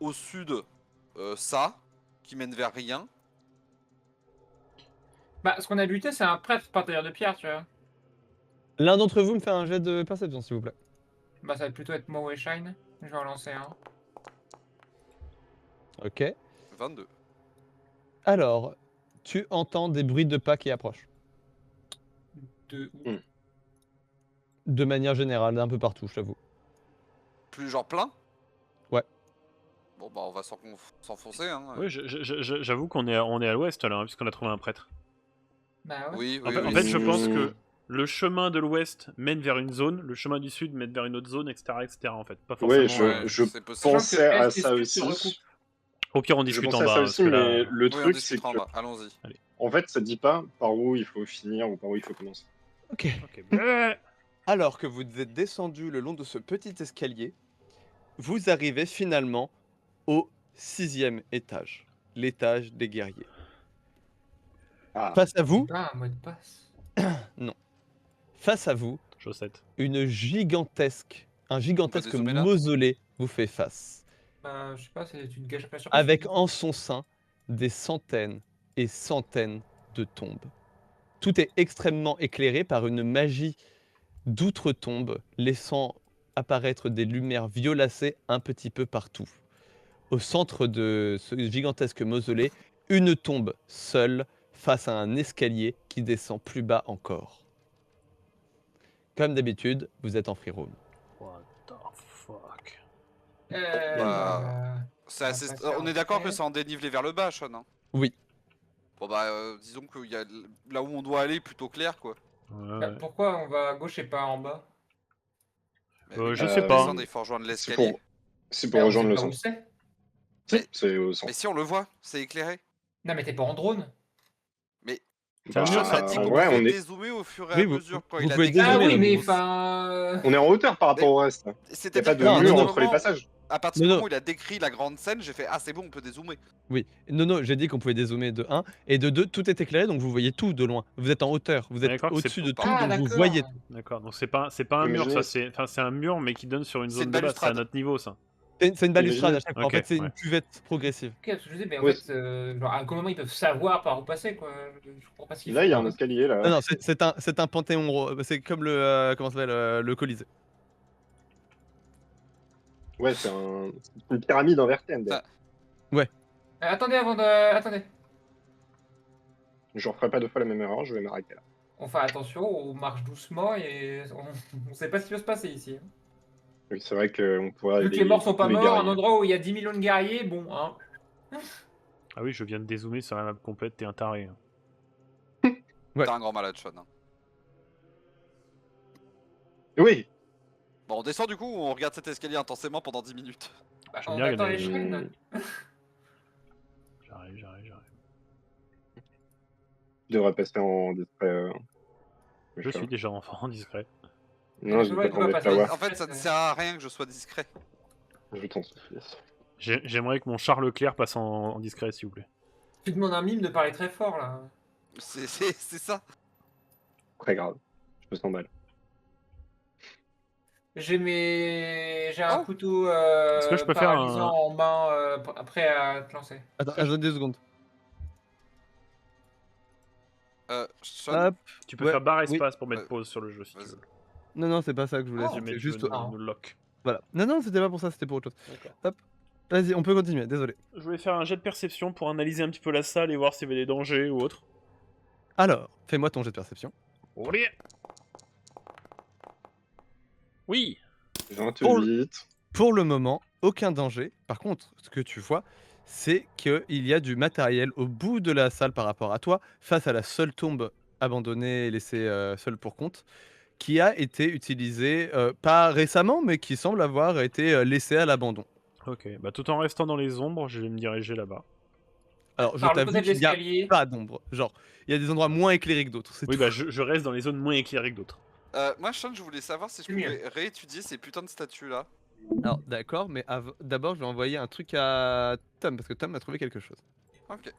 Au sud, ça qui mène vers rien. Bah, ce qu'on a buté, c'est un prêtre, pas tailleur de pierre, tu vois. L'un d'entre vous me fait un jet de perception, s'il vous plaît. Bah, ça va plutôt être Moe et Shine. Je vais en lancer un. Ok. 22. Alors, tu entends des bruits de pas qui approchent. Deux. De manière générale, un peu partout, je t'avoue. Plus genre plein. Ouais. Bon bah on va s'enfoncer hein. Oui, j'avoue qu'on est, on est à l'ouest là, hein, puisqu'on a trouvé un prêtre. Bah ouais. Oui, En oui, fait, oui, en fait, c'est- je pense que le chemin de l'ouest mène vers une zone, le chemin du sud mène vers une autre zone, etc. En fait, pas forcément. Ouais, Ouais, je c'est possible. pensais Sachant que à Est et ça Sud aussi. se recoupent. Au pire, on Je discute en pensais à bas, ça parce aussi, que mais là. le Oui, on truc, c'est discutera que, en bas. Allons-y. en fait, ça dit pas par où il faut finir ou par où il faut commencer. Ok. Ok. Alors que vous êtes descendu le long de ce petit escalier, vous arrivez finalement au 6e étage, l'étage des guerriers. Ah, Face à vous, Pas un mot de passe. face à vous, Chaussette. un gigantesque dézoomer, là mausolée vous fait face, Bah, je sais pas, c'est une gâche pas surprise. avec en son sein des centaines et centaines de tombes. Tout est extrêmement éclairé par une magie d'outre-tombe, laissant apparaître des lumières violacées un petit peu partout. Au centre de ce gigantesque mausolée, une tombe seule face à un escalier qui descend plus bas encore. Comme d'habitude, vous êtes en free roam. What the fuck. Bah, c'est on va assez... passer on en est d'accord que tête. c'est en dénivelé vers le bas, Sean. Hein. Oui. Bon bah disons qu'il y a là où on doit aller plutôt clair quoi. Ouais, Bah, ouais. pourquoi on va à gauche et pas en bas? Mais oui, je mais sais pour pas. descendre, il faut rejoindre c'est l'escalier. pour Bah, on rejoindre sait le pas où centre. c'est. Si, c'est au centre. Mais si on le voit, c'est éclairé. Non, mais t'es pas en drone. Mais C'est un mur, Sean ça. a dit en qu'on vrai, pouvait on est, dézoomer au fur et Oui, à vous- mesure quand vous il a pouvez décrit Ah dézoomer, oui, hein, mais vous- enfin. on est en hauteur par rapport Mais- au reste. Il n'y a C'est-à-dire pas de que Non, mur non, entre les passages. à partir du Non, moment non. où il a décrit la grande scène, j'ai fait ah c'est bon, on peut dézoomer. Oui. Non, j'ai dit qu'on pouvait dézoomer de 1. Et de 2, tout est éclairé, donc vous voyez tout de loin. Vous êtes en hauteur, vous êtes D'accord, c'est- au-dessus de tout, Ah, donc vous d'accord. voyez tout. D'accord, donc c'est pas un mur, Imaginez- ça, c'est un mur mais qui donne sur une C'est zone une de base, c'est à balustrade. notre niveau ça. C'est une balustrade à Imaginez- chaque fois. En Ok, fait, c'est ouais. une cuvette progressive. Ok, parce que je dis, mais en Ouais, fait, genre, à quel moment ils peuvent savoir par où passer, quoi. Je comprends pas ce qu'ils Là, font. il y a un hein. escalier là. Non, c'est un panthéon. C'est comme le comment ça s'appelle le Colisée. Ouais, c'est une pyramide en vertienne. Ça- Attendez avant de. Attendez. Je ne referai pas deux fois la même erreur, je vais m'arrêter là. On fait attention, on marche doucement et on sait pas ce qui va se passer ici. hein. Oui, c'est vrai qu'on pourrait Vu que les morts sont pas les morts, un guerriers. endroit où il y a 10 millions de guerriers, bon, hein. Ah oui, je viens de dézoomer sur la map complète, t'es un taré. hein. Ouais. T'es un grand malade, Sean. hein. Oui. Bon, on descend du coup ou on regarde cet escalier intensément pendant 10 minutes. Bah, J'aime on bien attend regarder les les- chaînes. J'arrive. Je devrais passer en discret. Je suis déjà enfant discret. Non, je Toujours, dis il pas peut qu'on va pas te passer. l'avoir. En fait, ça ne sert à rien que je sois discret. Je t'en supplie. J'aimerais que mon Charles Leclerc passe en discret, s'il vous plaît. Tu demandes à un mime de parler très fort, là. C'est ça. Très grave. Je me sens mal. J'ai un Oh. couteau Est-ce que je peux faire paralysant un- en main prêt à te lancer. Attends, attends 2 secondes. Sean, Hop. Tu peux Ouais, faire barre oui. espace pour mettre Ouais. pause sur le jeu si tu Vas-y. veux. Non, c'est pas ça que je voulais. Oh, Mais C'était tu juste. veux Ah. nous lock. Voilà. Non, c'était pas pour ça, c'était pour autre chose. D'accord. Hop. Vas-y, on peut continuer, désolé. Je voulais faire un jet de perception pour analyser un petit peu la salle et voir s'il y avait des dangers ou autre. Alors, fais-moi ton jet de perception. Oui. 28. Pour le moment, aucun danger. Par contre, ce que tu vois, c'est qu'il y a du matériel au bout de la salle par rapport à toi, face à la seule tombe abandonnée et laissée seule pour compte, qui a été utilisée, pas récemment, mais qui semble avoir été laissée à l'abandon. Ok, bah tout en restant dans les ombres, je vais me diriger là-bas. Alors, je Par le t'avoue côté de qu'il n'y a l'escalier. pas d'ombre. Genre, il y a des endroits moins éclairés que d'autres. c'est Oui, tout. bah je reste dans les zones moins éclairées que d'autres. moi, Sean, je voulais savoir si je C'est mieux. pouvais réétudier ces putains de statues là. Alors, d'accord, mais d'abord, je vais envoyer un truc à Tom, parce que Tom a trouvé quelque chose. Ok.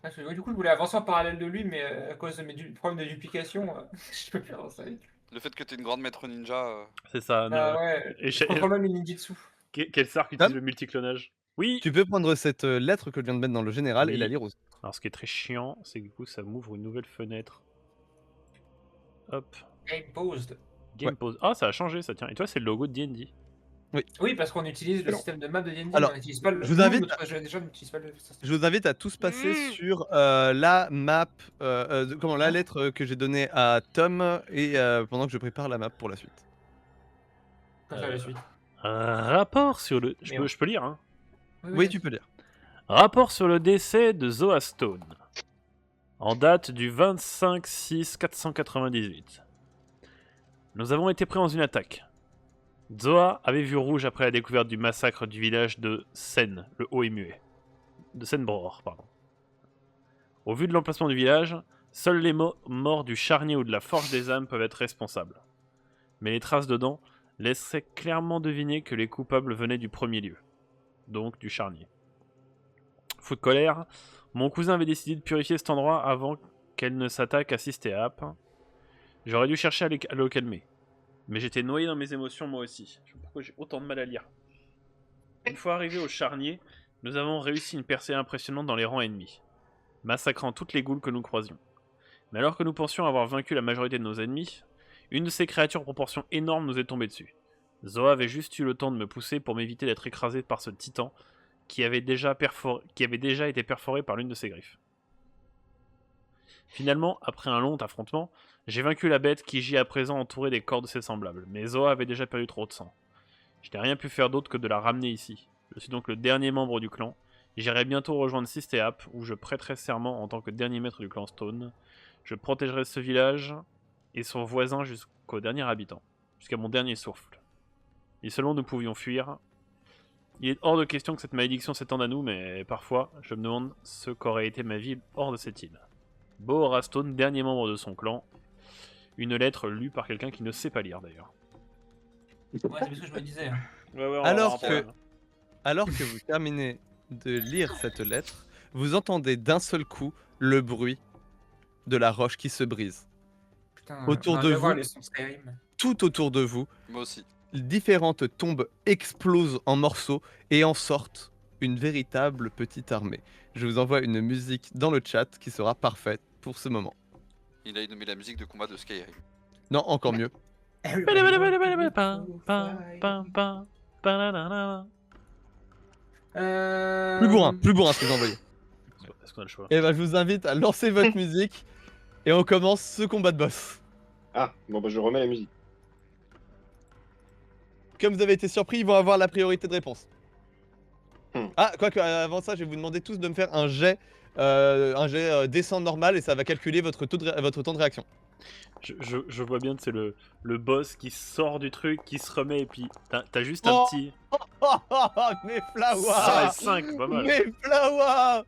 Parce que, du coup, je voulais avancer en parallèle de lui, mais à cause de mes problèmes de duplication, je peux plus avancer avec lui. Le fait que t'es une grande maître ninja. C'est ça. Ah ouais, Et je contrôle même les ninjutsu. Quel Sark utilise le multiclonage? Oui. Tu peux prendre cette lettre que je viens de mettre dans le général et la Oui. lire aussi. Alors ce qui est très chiant, c'est que du coup ça m'ouvre une nouvelle fenêtre. Hop. Game paused. Game pause. Ah, ça a changé ça, tiens. Et toi, c'est le logo de D&D. Oui, parce qu'on utilise le Alors- système de map de D&D, Alors, on n'utilise pas le... je vous invite Nous, notre déjà, on n'utilise pas le système. Je vous invite à tous passer sur la map, la lettre que j'ai donnée à Tom et pendant que je prépare la map pour la suite. Comme ça, la suite. Un rapport sur le... Je peux lire, hein. Oui, tu peux lire. Rapport sur le décès de Zoa Stone. En date du 25/6/498. Nous avons été pris dans une attaque. Zoa avait vu rouge après la découverte du massacre du village de Sen, le haut et muet. De Senbror, pardon. Au vu de l'emplacement du village, seuls les morts du charnier ou de la forge des âmes peuvent être responsables. Mais les traces dedans laissaient clairement deviner que les coupables venaient du premier lieu. Donc du charnier. Fou de colère, mon cousin avait décidé de purifier cet endroit avant qu'elle ne s'attaque à Sistéap. J'aurais dû chercher à le calmer. Mais j'étais noyé dans mes émotions moi aussi. Je sais pas pourquoi j'ai autant de mal à lire. Une fois arrivés au charnier, nous avons réussi une percée impressionnante dans les rangs ennemis, massacrant toutes les ghouls que nous croisions. Mais alors que nous pensions avoir vaincu la majorité de nos ennemis, une de ces créatures aux proportions énormes nous est tombée dessus. Zoa avait juste eu le temps de me pousser pour m'éviter d'être écrasé par ce titan qui avait déjà été perforé par l'une de ses griffes. Finalement, après un long affrontement, j'ai vaincu la bête qui gît à présent entourée des corps de ses semblables, mais Zoa avait déjà perdu trop de sang. Je n'ai rien pu faire d'autre que de la ramener ici. Je suis donc le dernier membre du clan. J'irai bientôt rejoindre Sistéap, où je prêterai serment en tant que dernier maître du clan Stone. Je protégerai ce village et son voisin jusqu'au dernier habitant, jusqu'à mon dernier souffle. Et selon nous pouvions fuir. Il est hors de question que cette malédiction s'étende à nous, mais parfois, je me demande ce qu'aurait été ma vie hors de cette île. Bohora Stone, dernier membre de son clan. Une lettre lue par quelqu'un qui ne sait pas lire d'ailleurs. Ouais, c'est ce que je me disais. Alors que vous terminez de lire cette lettre, vous entendez d'un seul coup le bruit de la roche qui se brise. Putain, Autour de vous, les sons Skyrim. tout autour de vous, Moi aussi. différentes tombes explosent en morceaux et en sortent une véritable petite armée. Je vous envoie une musique dans le chat qui sera parfaite pour ce moment. Il a nommé la musique de combat de Skyrim. Non, encore mieux. Plus bourrin ce que j'ai envoyé. Est-ce qu'on a le choix? Et bah je vous invite à lancer votre musique et on commence ce combat de boss. Ah, bon bah je remets la musique. Comme vous avez été surpris, ils vont avoir la priorité de réponse. Hmm. Ah, quoique avant ça, je vais vous demander tous de me faire un jet descend normal et ça va calculer votre temps de réaction. Je vois bien, c'est le boss qui sort du truc, qui se remet et puis t'as juste un petit... Mais Flower 5, pas mal. Mais Flower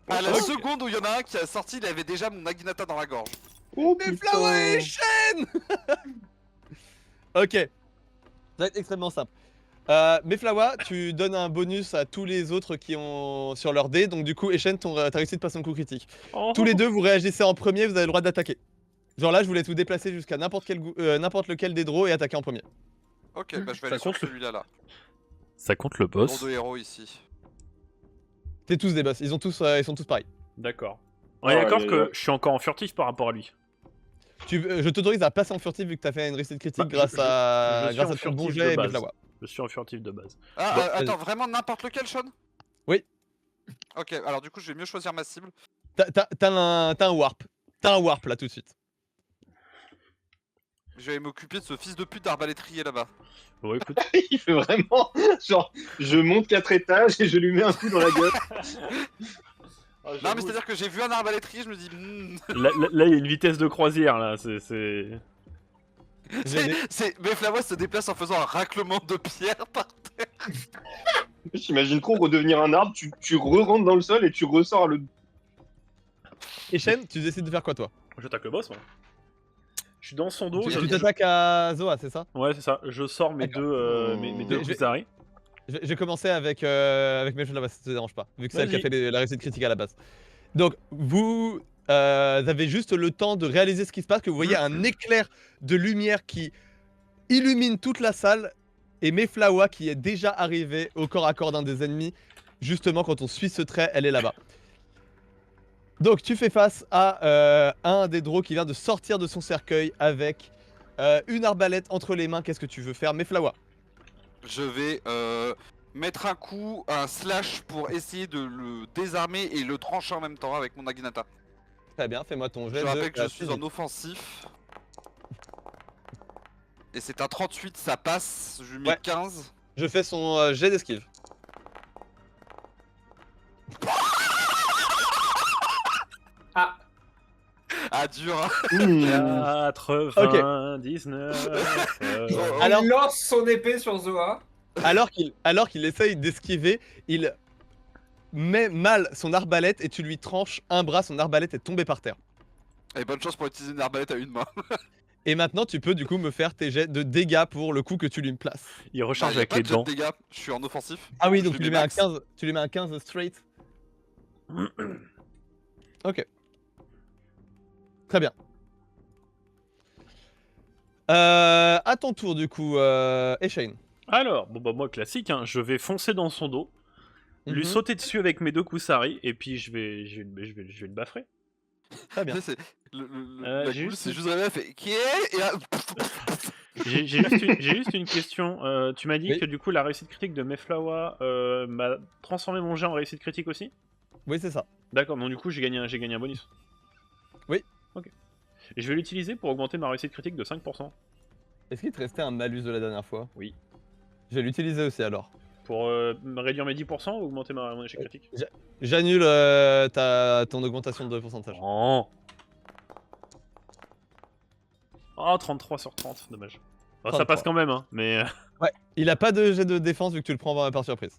À la Ok. seconde où il y en a un qui a sorti, il avait déjà mon Naginata dans la gorge. Oh, Mais putain. Flower et chaîne Ok. Ça va être extrêmement simple. Mayflower, tu donnes un bonus à tous les autres qui ont sur leur dé, donc du coup, Echen, t'as réussi de passer un coup critique. Oh. Tous les deux, vous réagissez en premier, vous avez le droit d'attaquer. Genre là, je vous laisse vous déplacer jusqu'à n'importe lequel des draws et attaquer en premier. Ok, bah je vais Ça aller sur compte le- celui-là. Ça compte le Nom boss. de héros ici. C'est tous des boss, ils sont tous pareils. D'accord. On est Ah, d'accord ouais, que ouais. je suis encore en furtif par rapport à lui. Je t'autorise à passer en furtif vu que t'as fait une réussite critique Bah, grâce à je suis en ton bon furtif jet de et base. Mayflower. Je suis en furtif de base. Ah, Bon, attends, vraiment n'importe lequel, Sean? Oui. Ok, alors du coup, je vais mieux choisir ma cible. T'as un warp. T'as un warp là tout de suite. Je vais m'occuper de ce fils de pute d'arbalétrier là-bas. Bon, écoute, Il fait vraiment genre je monte 4 étages et je lui mets un coup dans la gueule. Non, mais c'est-à-dire que j'ai vu un arbalétrier, je me dis. là, il y a une vitesse de croisière, là. C'est... Mayflower se déplace en faisant un raclement de pierre par terre. J'imagine trop redevenir un arbre, tu re-rentres dans le sol et tu ressors le. Echen, tu décides de faire quoi toi? J'attaque le boss, moi. Je suis dans son dos. Tu t'attaques à Zoa, c'est ça? Ouais, c'est ça. Je sors mes D'accord. deux Je vais- Kuzari. Je vais commencer avec mes choses là-bas, ça te dérange pas, vu que c'est elle qui a Vas-y. fait la réussite critique à la base. Donc, vous avez juste le temps de réaliser ce qui se passe, que vous voyez un éclair de lumière qui illumine toute la salle, et Meflawa qui est déjà arrivée au corps à corps d'un des ennemis. Justement, quand on suit ce trait, elle est là-bas. Donc, tu fais face à un des drôles qui vient de sortir de son cercueil avec une arbalète entre les mains. Qu'est-ce que tu veux faire, Meflawa? Je vais mettre un coup, un slash pour essayer de le désarmer et le trancher en même temps avec mon Naginata. Très bien, fais-moi ton jet Je de rappelle que je suis en physique. offensif. Et c'est un 38, ça passe, je lui mets Ouais. 15. Je fais son jet d'esquive. Ah, Ah dur hein. Mmh. 99. Alors- il lance son épée sur Zoa. Alors qu'il essaye d'esquiver, il met mal son arbalète et tu lui tranches un bras, son arbalète est tombée par terre. Et bonne chance pour utiliser une arbalète à une main. Et maintenant, tu peux du coup me faire tes jets de dégâts pour le coup que tu lui places. Il Bah, recharge y a avec pas les de jet de dents. dégâts, je suis en offensif. Ah oui, Je donc lui tu lui mets mets un max. 15, tu lui mets un 15 straight. Ok. Très bien. À ton tour du coup, Eshane. Alors, bon bah moi classique, hein, je vais foncer dans son dos, lui Mhm. sauter dessus avec mes deux kusari, et puis je vais le baffrer. Très bien. Tu sais, Euh, la j'ai goule, juste c'est une- juste réveillé, elle fait qui est et là, J'ai juste une question. Tu m'as dit Oui. que du coup la réussite critique de Meflawa m'a transformé mon jet en réussite critique aussi. Oui, c'est ça. D'accord, donc du coup j'ai gagné un bonus. Oui. Ok. Et je vais l'utiliser pour augmenter ma réussite critique de 5%. Est-ce qu'il te restait un malus de la dernière fois? Oui. Je vais l'utiliser aussi alors. Pour me réduire mes 10% ou augmenter mon échec critique. J'annule ton augmentation de pourcentage. Oh. Oh, 33 sur 30, dommage. Bon, ça 33. passe quand même, hein, mais... Ouais, il a pas de jet de défense vu que tu le prends par surprise.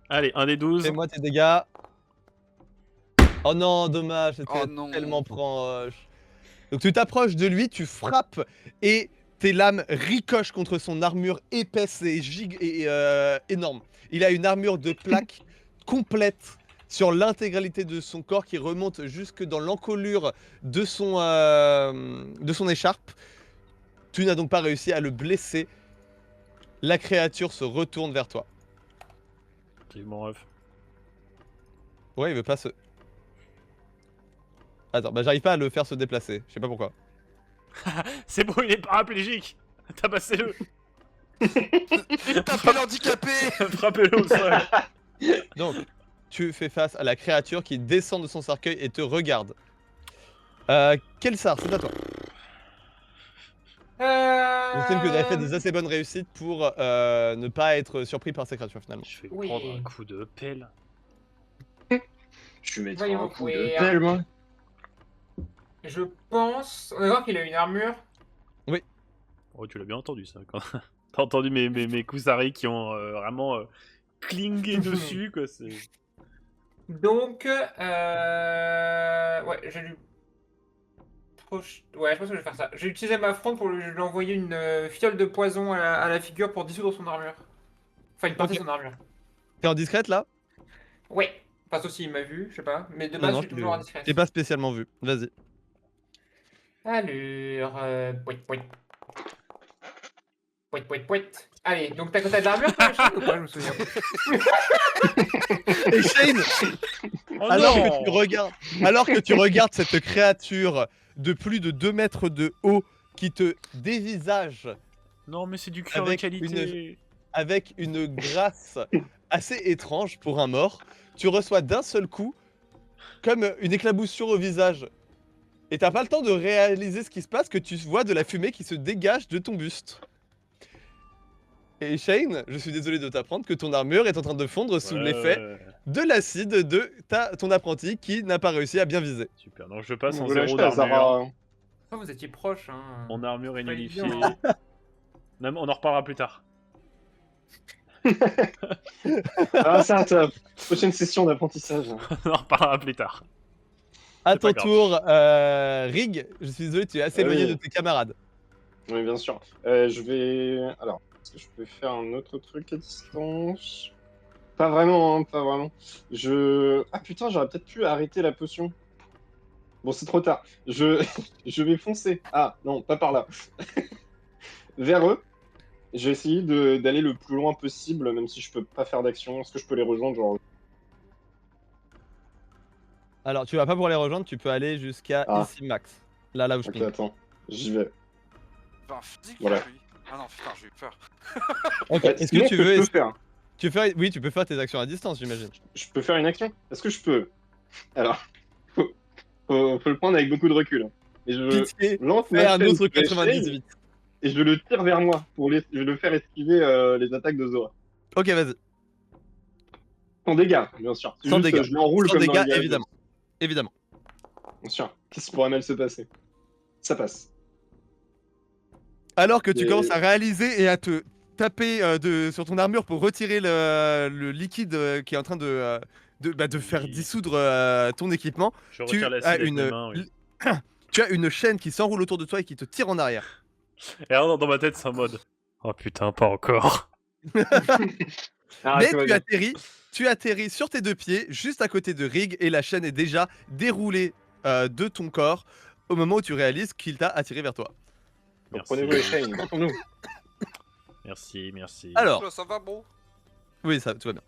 Allez, un des 12. Fais-moi tes dégâts. Oh non, dommage, c'était Oh non. tellement proche. Donc tu t'approches de lui, tu frappes et tes lames ricochent contre son armure épaisse et, énorme. Il a une armure de plaque complète sur l'intégralité de son corps qui remonte jusque dans l'encolure de son écharpe. Tu n'as donc pas réussi à le blesser. La créature se retourne vers toi. Qui mon ref. Ouais, il veut pas se... Attends, bah j'arrive pas à le faire se déplacer. Je sais pas pourquoi. C'est bon, il est paraplégique. Tabassez-le. Tapez l'handicapé. Frappez-le au sol. Donc, tu fais face à la créature qui descend de son cercueil et te regarde. Kelsar, c'est à toi. J'estime que tu as fait des assez bonnes réussites pour ne pas être surpris par ces créatures finalement. Je vais Oui. prendre un coup de pelle. Je vais mettre Voyons un coup voir. de pelle, moi. Je pense. On va voir qu'il a une armure. Oh, tu l'as bien entendu ça. Quand... T'as entendu mes kusari qui ont vraiment clingé dessus, quoi. Donc, ouais, j'ai lu. Ouais, je pense que je vais faire ça. J'ai utilisé ma fronde pour lui envoyer une fiole de poison à la figure pour dissoudre son armure. Enfin, une partie Ok. de son armure. T'es en discrète là? Ouais. Enfin, sauf s'il m'a vu, je sais pas. Mais de Non, base, non, je suis toujours en discret. je t'ai pas spécialement vu. Vas-y. Alors, poit, poit. Poit, poit, poit. Allez, donc t'as de l'armure, toi, Shane, ou pas? Je me souviens. Et Shane, Oh alors non que tu regardes cette créature de plus de 2 mètres de haut qui te dévisage Non, mais c'est du cuir de Avec qualité. avec une grâce assez étrange pour un mort, tu reçois d'un seul coup comme une éclaboussure au visage. Et t'as pas le temps de réaliser ce qui se passe que tu vois de la fumée qui se dégage de ton buste. Et Shane, je suis désolé de t'apprendre que ton armure est en train de fondre sous Ouais, l'effet ouais. de l'acide de ton apprenti qui n'a pas réussi à bien viser. Super, donc je passe en Vous 0 l'achetez à d'armure. Zara. Oh, vous étiez proche, hein. Mon armure est Pas nullifiée. évident, hein. Non, mais on en reparlera plus tard. Ah, ça, prochaine session d'apprentissage. On en reparlera plus tard. À C'est pas ton grave. tour, Rig, je suis désolé, tu es assez Ah éloigné oui. de tes camarades. Oui, bien sûr. Je vais. Alors, Est-ce que je peux faire un autre truc à distance? Pas vraiment, hein, pas vraiment. Ah putain, j'aurais peut-être pu arrêter la potion. Bon, c'est trop tard. Je vais foncer. Ah, non, pas par là. Vers eux. Je vais essayer d'aller le plus loin possible, même si je peux pas faire d'action. Est-ce que je peux les rejoindre, genre... Alors, tu vas pas pour les rejoindre, tu peux aller jusqu'à Ah. ici max. Là où je Ok, ping. attends. J'y vais. Enfin, physique, Voilà. lui. Ah non, putain, j'ai eu peur. Ok, Bah, est-ce sinon, que tu ce veux... je peux faire? Oui, tu peux faire tes actions à distance, j'imagine. Je peux faire une action? Est-ce que je peux? Alors, faut le prendre avec beaucoup de recul, hein. Et je Pitié, lance fais ma un chaîne autre sur les chaînes 98. et je le tire vers moi je vais le faire esquiver les attaques de Zora. Ok, vas-y. Sans dégâts, bien sûr. C'est Sans juste, dégâts. je l'enroule Sans comme dans dégâts, les Garage évidemment. Évidemment. Bien sûr. Qu'est-ce qui pourrait mal se passer? Ça passe. Alors que tu Mais- commences à réaliser et à te taper sur ton armure pour retirer le liquide qui est en train de faire Oui. dissoudre ton équipement, Je tu retire la as cible avec une, mes mains, oui. tu as une chaîne qui s'enroule autour de toi et qui te tire en arrière. Et alors, dans ma tête, c'est en mode. Oh putain, pas encore. Ah, Mais tout va tu atterris sur tes deux pieds, juste à côté de Rig, et la chaîne est déjà déroulée de ton corps au moment où tu réalises qu'il t'a attiré vers toi. bien. Merci. Prenez-vous les chaînes, battons-nous. Merci. Alors, Là, ça va, bon. oui, ça, tout va bien.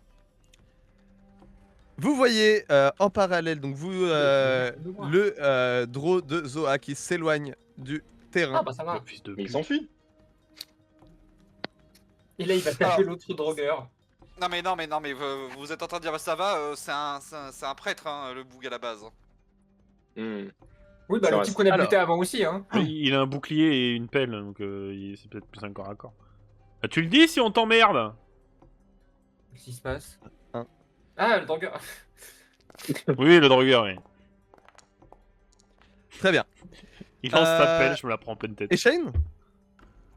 Vous voyez en parallèle, donc vous, le draw de Zoa qui s'éloigne du terrain. Ah bah ça va. Le fils de Mais il pute. s'enfuit. Et là, il va taper l'autre drogueur. Non mais vous êtes en train de dire ça va, c'est un prêtre, hein, le boug à la base. Hmm. Oui, bah Ça le va, type qu'on a alors. buté avant aussi, hein. Il a un bouclier et une pelle, donc c'est peut-être plus un corps à corps. Ah, tu le dis si on t'emmerde. Qu'est-ce qui se passe? Hein. Ah, le drogueur. Oui, le drogueur, oui. Très bien. Il lance sa Euh, pelle, je me la prends en pleine tête. Et Shane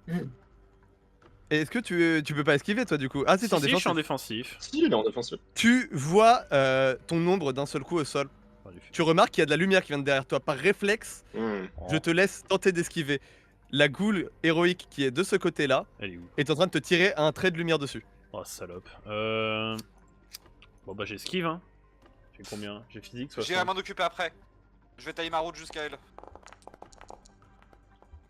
Hmm. est-ce que tu peux pas esquiver toi du coup? Ah si, Si, t'es en si, je défense. suis en défensif. Si, il est en défensive. Tu vois ton ombre d'un seul coup au sol. Oh, du fils. Tu remarques qu'il y a de la lumière qui vient de derrière toi. Par réflexe, Hmm. je te laisse tenter d'esquiver. La goule héroïque qui est de ce côté-là Elle est où? est en train de te tirer un trait de lumière dessus. Oh, salope. Bon, bah, j'esquive, hein. J'ai combien? J'ai physique, 60. J'irai m'en occuper après. Je vais tailler ma route jusqu'à elle.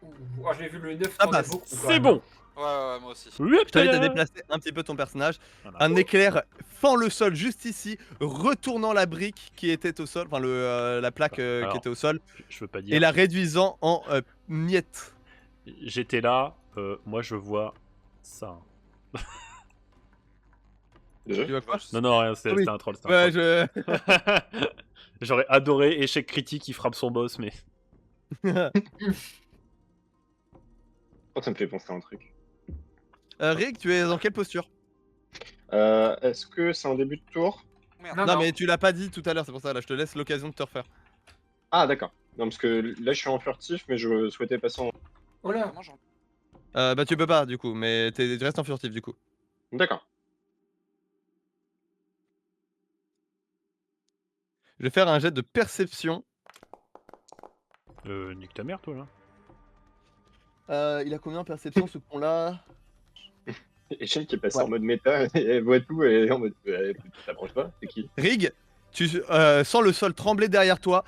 Ouh, oh, j'ai vu le 9 Ça tourner passe. beaucoup, quand C'est même. bon! Ouais, moi aussi. Oui, Je t'invite à déplacer un petit peu ton personnage. Voilà. Un éclair fend le sol juste ici, retournant la brique qui était au sol, enfin la plaque Alors, qui était au sol, Je veux pas dire. et la réduisant en miettes. J'étais là, moi je vois ça. Déjà Tu vois quoi? Non, non, rien, c'était Oui. c'était un troll. C'était un Ouais, troll. je... J'aurais adoré échec critique qui frappe son boss, mais. Oh, ça me fait penser à un truc. Rick, tu es dans quelle posture? Est-ce que c'est en début de tour? Merde. Non, Non, non. mais tu l'as pas dit tout à l'heure, c'est pour ça, là, je te laisse l'occasion de te refaire. Ah, d'accord. Non, parce que là, je suis en furtif, mais je souhaitais passer en... Oh là. Comment j'en- Bah, tu peux pas, du coup, mais tu restes en furtif, du coup. D'accord. Je vais faire un jet de perception. Nique ta mère, toi, là. Il a combien en perception, ce con-là? Et Shane qui est passé Ouais. en mode méta, et elle voit tout, et en mode... ça branche pas, c'est qui? Rig, tu sens le sol trembler derrière toi,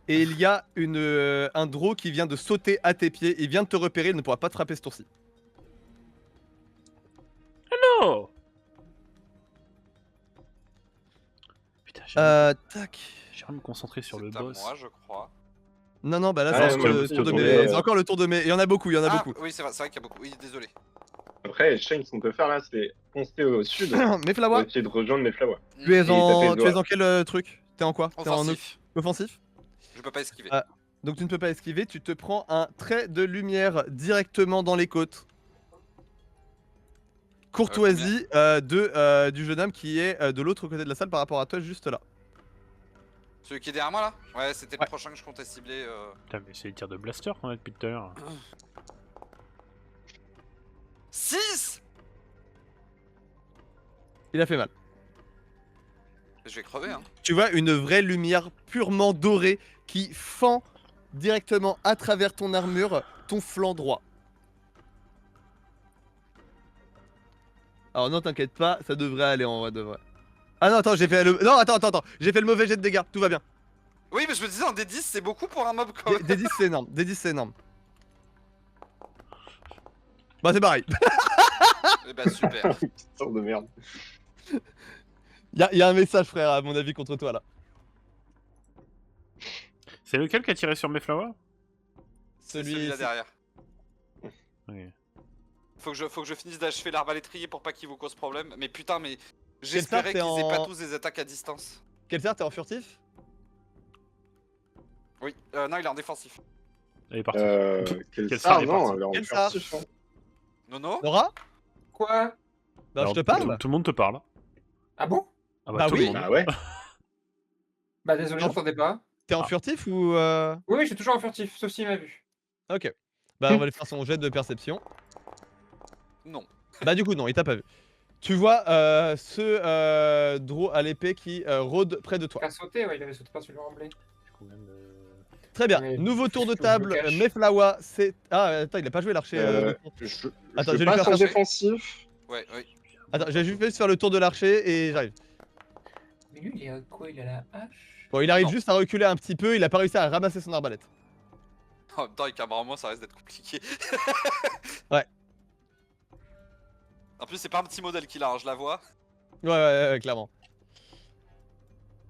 et il y a un draw qui vient de sauter à tes pieds. Il vient de te repérer, il ne pourra pas te frapper ce tour-ci. Oh Putain, Tac. j'ai envie de me concentrer sur le C'est à boss. moi, je crois. Non, bah là, Ah, c'est moi, encore le aussi, tour de le mes. tour de- C'est encore le tour de mes. Il y en a beaucoup, il y en a Ah, beaucoup. oui, c'est vrai qu'il y a beaucoup. Oui, désolé. Après, Shane, ce qu'on peut faire là, c'est foncer au sud, Mais pour Flower, essayer de rejoindre mes flavois. tu es Et en, taper tu es Zoa. en quel truc? T'es en quoi? T'es en Offensif. offensif? Je peux pas esquiver. Ah. Donc tu ne peux pas esquiver, tu te prends un trait de lumière directement dans les côtes. Courtoisie du jeune homme qui est de l'autre côté de la salle par rapport à toi, juste là. Celui qui est derrière moi là? Ouais, c'était Ouais. le prochain que je comptais cibler. Putain, mais c'est les tirs de blaster qu'on a depuis tout à l'heure. 6. Il a fait mal. Je vais crever, hein. Tu vois une vraie lumière purement dorée qui fend directement à travers ton armure ton flanc droit. Alors non, t'inquiète pas, ça devrait aller en vrai de vrai. Ah non, attends, j'ai fait le... Non, attends, j'ai fait le mauvais jet de dégâts, tout va bien. Oui, mais je me disais, un D10, c'est beaucoup pour un mob quand même. Des 10 c'est énorme, des 10 c'est énorme. Bah c'est pareil. Eh bah super. Putain de merde. Y a un message frère à mon avis contre toi là. C'est lequel qui a tiré sur Mayflower? C'est celui-là derrière. Ok. Faut que je finisse d'achever l'arbalétrier pour pas qu'il vous cause problème. Mais putain, mais j'espérais t'es qu'ils aient pas en- tous des attaques à distance. Kelser, t'es en furtif? Oui, non, il est en défensif. Elle est partie. Quel Quel star, star est non, parti. elle est en Quel star furtif, hein. Nono Nora? Quoi? Bah Alors, je te parle. Tout le monde te parle. Ah bon? Ah Bah tout oui. le monde. Bah ouais. Bah désolé, Non. j'entendais pas. T'es en Ah. furtif ou Oui, je suis toujours en furtif, sauf s'il m'a vu. Ok. Bah on va lui faire son jet de perception. Non. Bah du coup non, il t'a pas vu. Tu vois ce draw à l'épée qui rôde près de toi. Il a sauté, ouais, il avait sauté par-dessus le remblai. Du coup, même, Très bien. Mais Nouveau tour de je me table. cache. Mayflower, c'est... Ah attends, il a pas joué l'archer. le con. Je, Attends, je je vais lui passe faire en chercher. défensif. Ouais, oui. Attends, j'ai juste faire le tour de l'archer et j'arrive. Mais lui, il est à quoi? Il a la hache? Bon, il arrive Non. juste à reculer un petit peu, il a pas réussi à ramasser son arbalète. En même temps, avec un bras en moins, ça risque d'être compliqué. Ouais. En plus, c'est pas un petit modèle qu'il a, hein, je la vois. Ouais, clairement.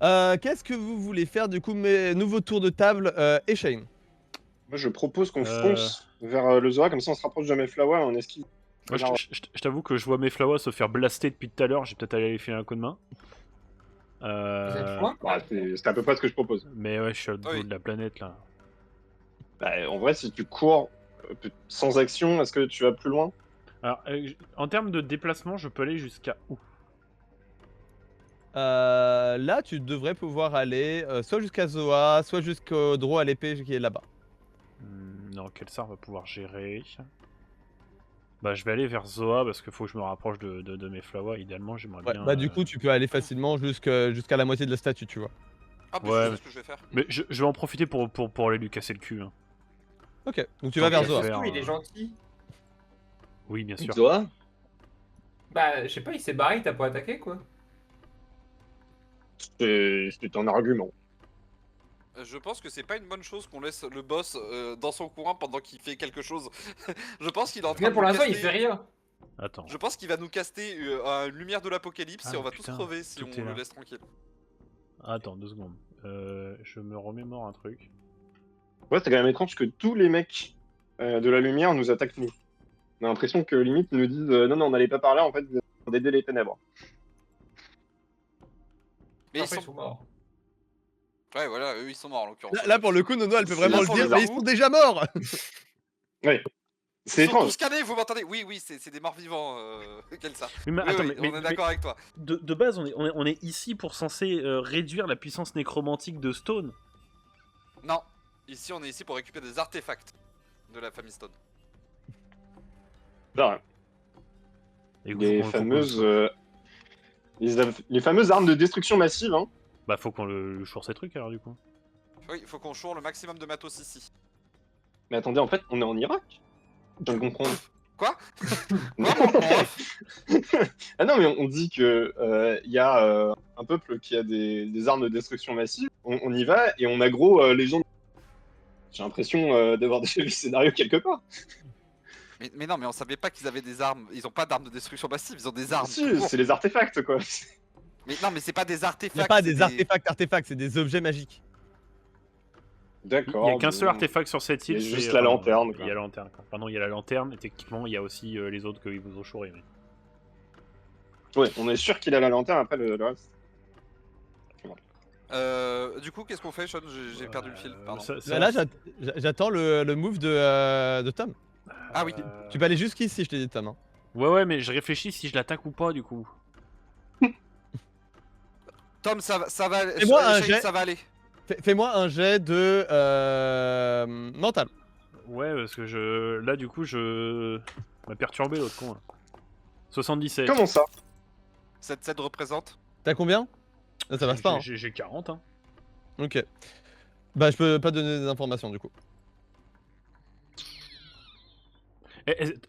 Qu'est-ce que vous voulez faire du coup, mes nouveaux tours de table et Shane? Moi, je propose qu'on Euh. fonce vers le Zora, comme ça on se rapproche de Mayflower et on esquive. Moi, je t'avoue que je vois Mayflower se faire blaster depuis tout à l'heure. J'ai peut-être allé lui filer un coup de main. Vous êtes loin? Bah, c'est à peu près ce que je propose. Mais ouais, je suis à l'autre Oui. bout de la planète là. Bah, en vrai, si tu cours sans action, est-ce que tu vas plus loin? Alors, en termes de déplacement, je peux aller jusqu'à où? Là, tu devrais pouvoir aller soit jusqu'à Zoa, soit jusqu'au draw à l'épée qui est là-bas. Non, Kelsar va pouvoir gérer. Bah, je vais aller vers Zoa parce qu'il faut que je me rapproche de Mayflower. Idéalement, j'aimerais Ouais, bien. bah du coup, tu peux aller facilement jusqu'à la moitié de la statue, tu vois. Ah, bah, Ouais, je sais mais- ce que je vais faire. Mais je vais en profiter pour aller lui casser le cul. Hein. Ok, donc tu vas vers Ok. Zoa. Faire, Surtout, il est gentil. Oui, bien sûr. Zora? Bah, je sais pas, il s'est barré, il t'a pas attaqué, quoi. C'est un argument. Je pense que c'est pas une bonne chose qu'on laisse le boss dans son coin pendant qu'il fait quelque chose. Je pense qu'il est en train Mais de pour nous l'instant, il caster- fait rien. Attends. Je pense qu'il va nous caster une lumière de l'apocalypse Ah, et on va putain, tous crever si tout on est le là. laisse tranquille. Attends, 2 secondes. Je me remémore un truc. Ouais, c'est quand même étrange que tous les mecs de la lumière nous attaquent nous. On a l'impression que limite ils nous disent non, on n'allait pas par là, en fait, pour d'aider les ténèbres. Mais ils Après, sont... ils sont morts. Ouais, voilà, eux ils sont morts en l'occurrence. Là, pour le coup, Nono, elle peut C'est vraiment là le pour dire, le mais ils coup. sont déjà morts. Ouais. Ils C'est sont étrange. tous scannés, vous m'entendez? Oui, oui, c'est des morts vivants, Kelsa. Oui, mais Oui, attends, oui, mais, on est d'accord avec toi. de base, on est ici pour censé réduire la puissance nécromantique de Stone. Non, ici on est ici pour récupérer des artefacts de la famille Stone. Genre, Et faut les qu'on le fameuses, propose. les fameuses armes de destruction massive, hein. Bah, faut qu'on le choure ces trucs alors, du coup. Oui, il faut qu'on choure le maximum de matos ici. Mais attendez, en fait, on est en Irak. Je viens de comprendre. Quoi? Non. Ah non, mais on dit que il y a un peuple qui a des armes de destruction massive. On y va et on aggro les gens. J'ai l'impression d'avoir déjà vu le scénario quelque part. Mais non, mais on savait pas qu'ils avaient des armes. Ils ont pas d'armes de destruction massive, ils ont des armes. Si, tout court. c'est les artefacts, quoi. Mais non, mais c'est pas des Il artefacts. n'y a pas c'est des artefacts, c'est des objets magiques. D'accord. Il y a qu'un seul bon. artefact sur cette île. Il y a c'est, juste la lanterne, Il quoi. y a la lanterne. Quoi. Pardon, il y a la lanterne. Et techniquement, il y a aussi les autres qu'ils vous ont chourés. Mais... Ouais, on est sûr qu'il a la lanterne, après le reste. Du coup, qu'est-ce qu'on fait, Sean? J'ai perdu le fil, pardon. Là, j'attends le move de Tom. Ah oui. Tu peux aller jusqu'ici, je t'ai dit, Tom. Hein. Ouais, mais je réfléchis si je l'attaque ou pas, du coup. Tom, ça va. Fais-moi un Shane, jet. ça va aller. Fais-moi un jet de mental. Ouais, parce que là, du coup, je m'a perturbé l'autre con. Là. 77. Comment ça? Cette scène représente. T'as combien? Ça passe pas. Hein. J'ai 40, hein. Ok. Bah, je peux pas donner des informations du coup.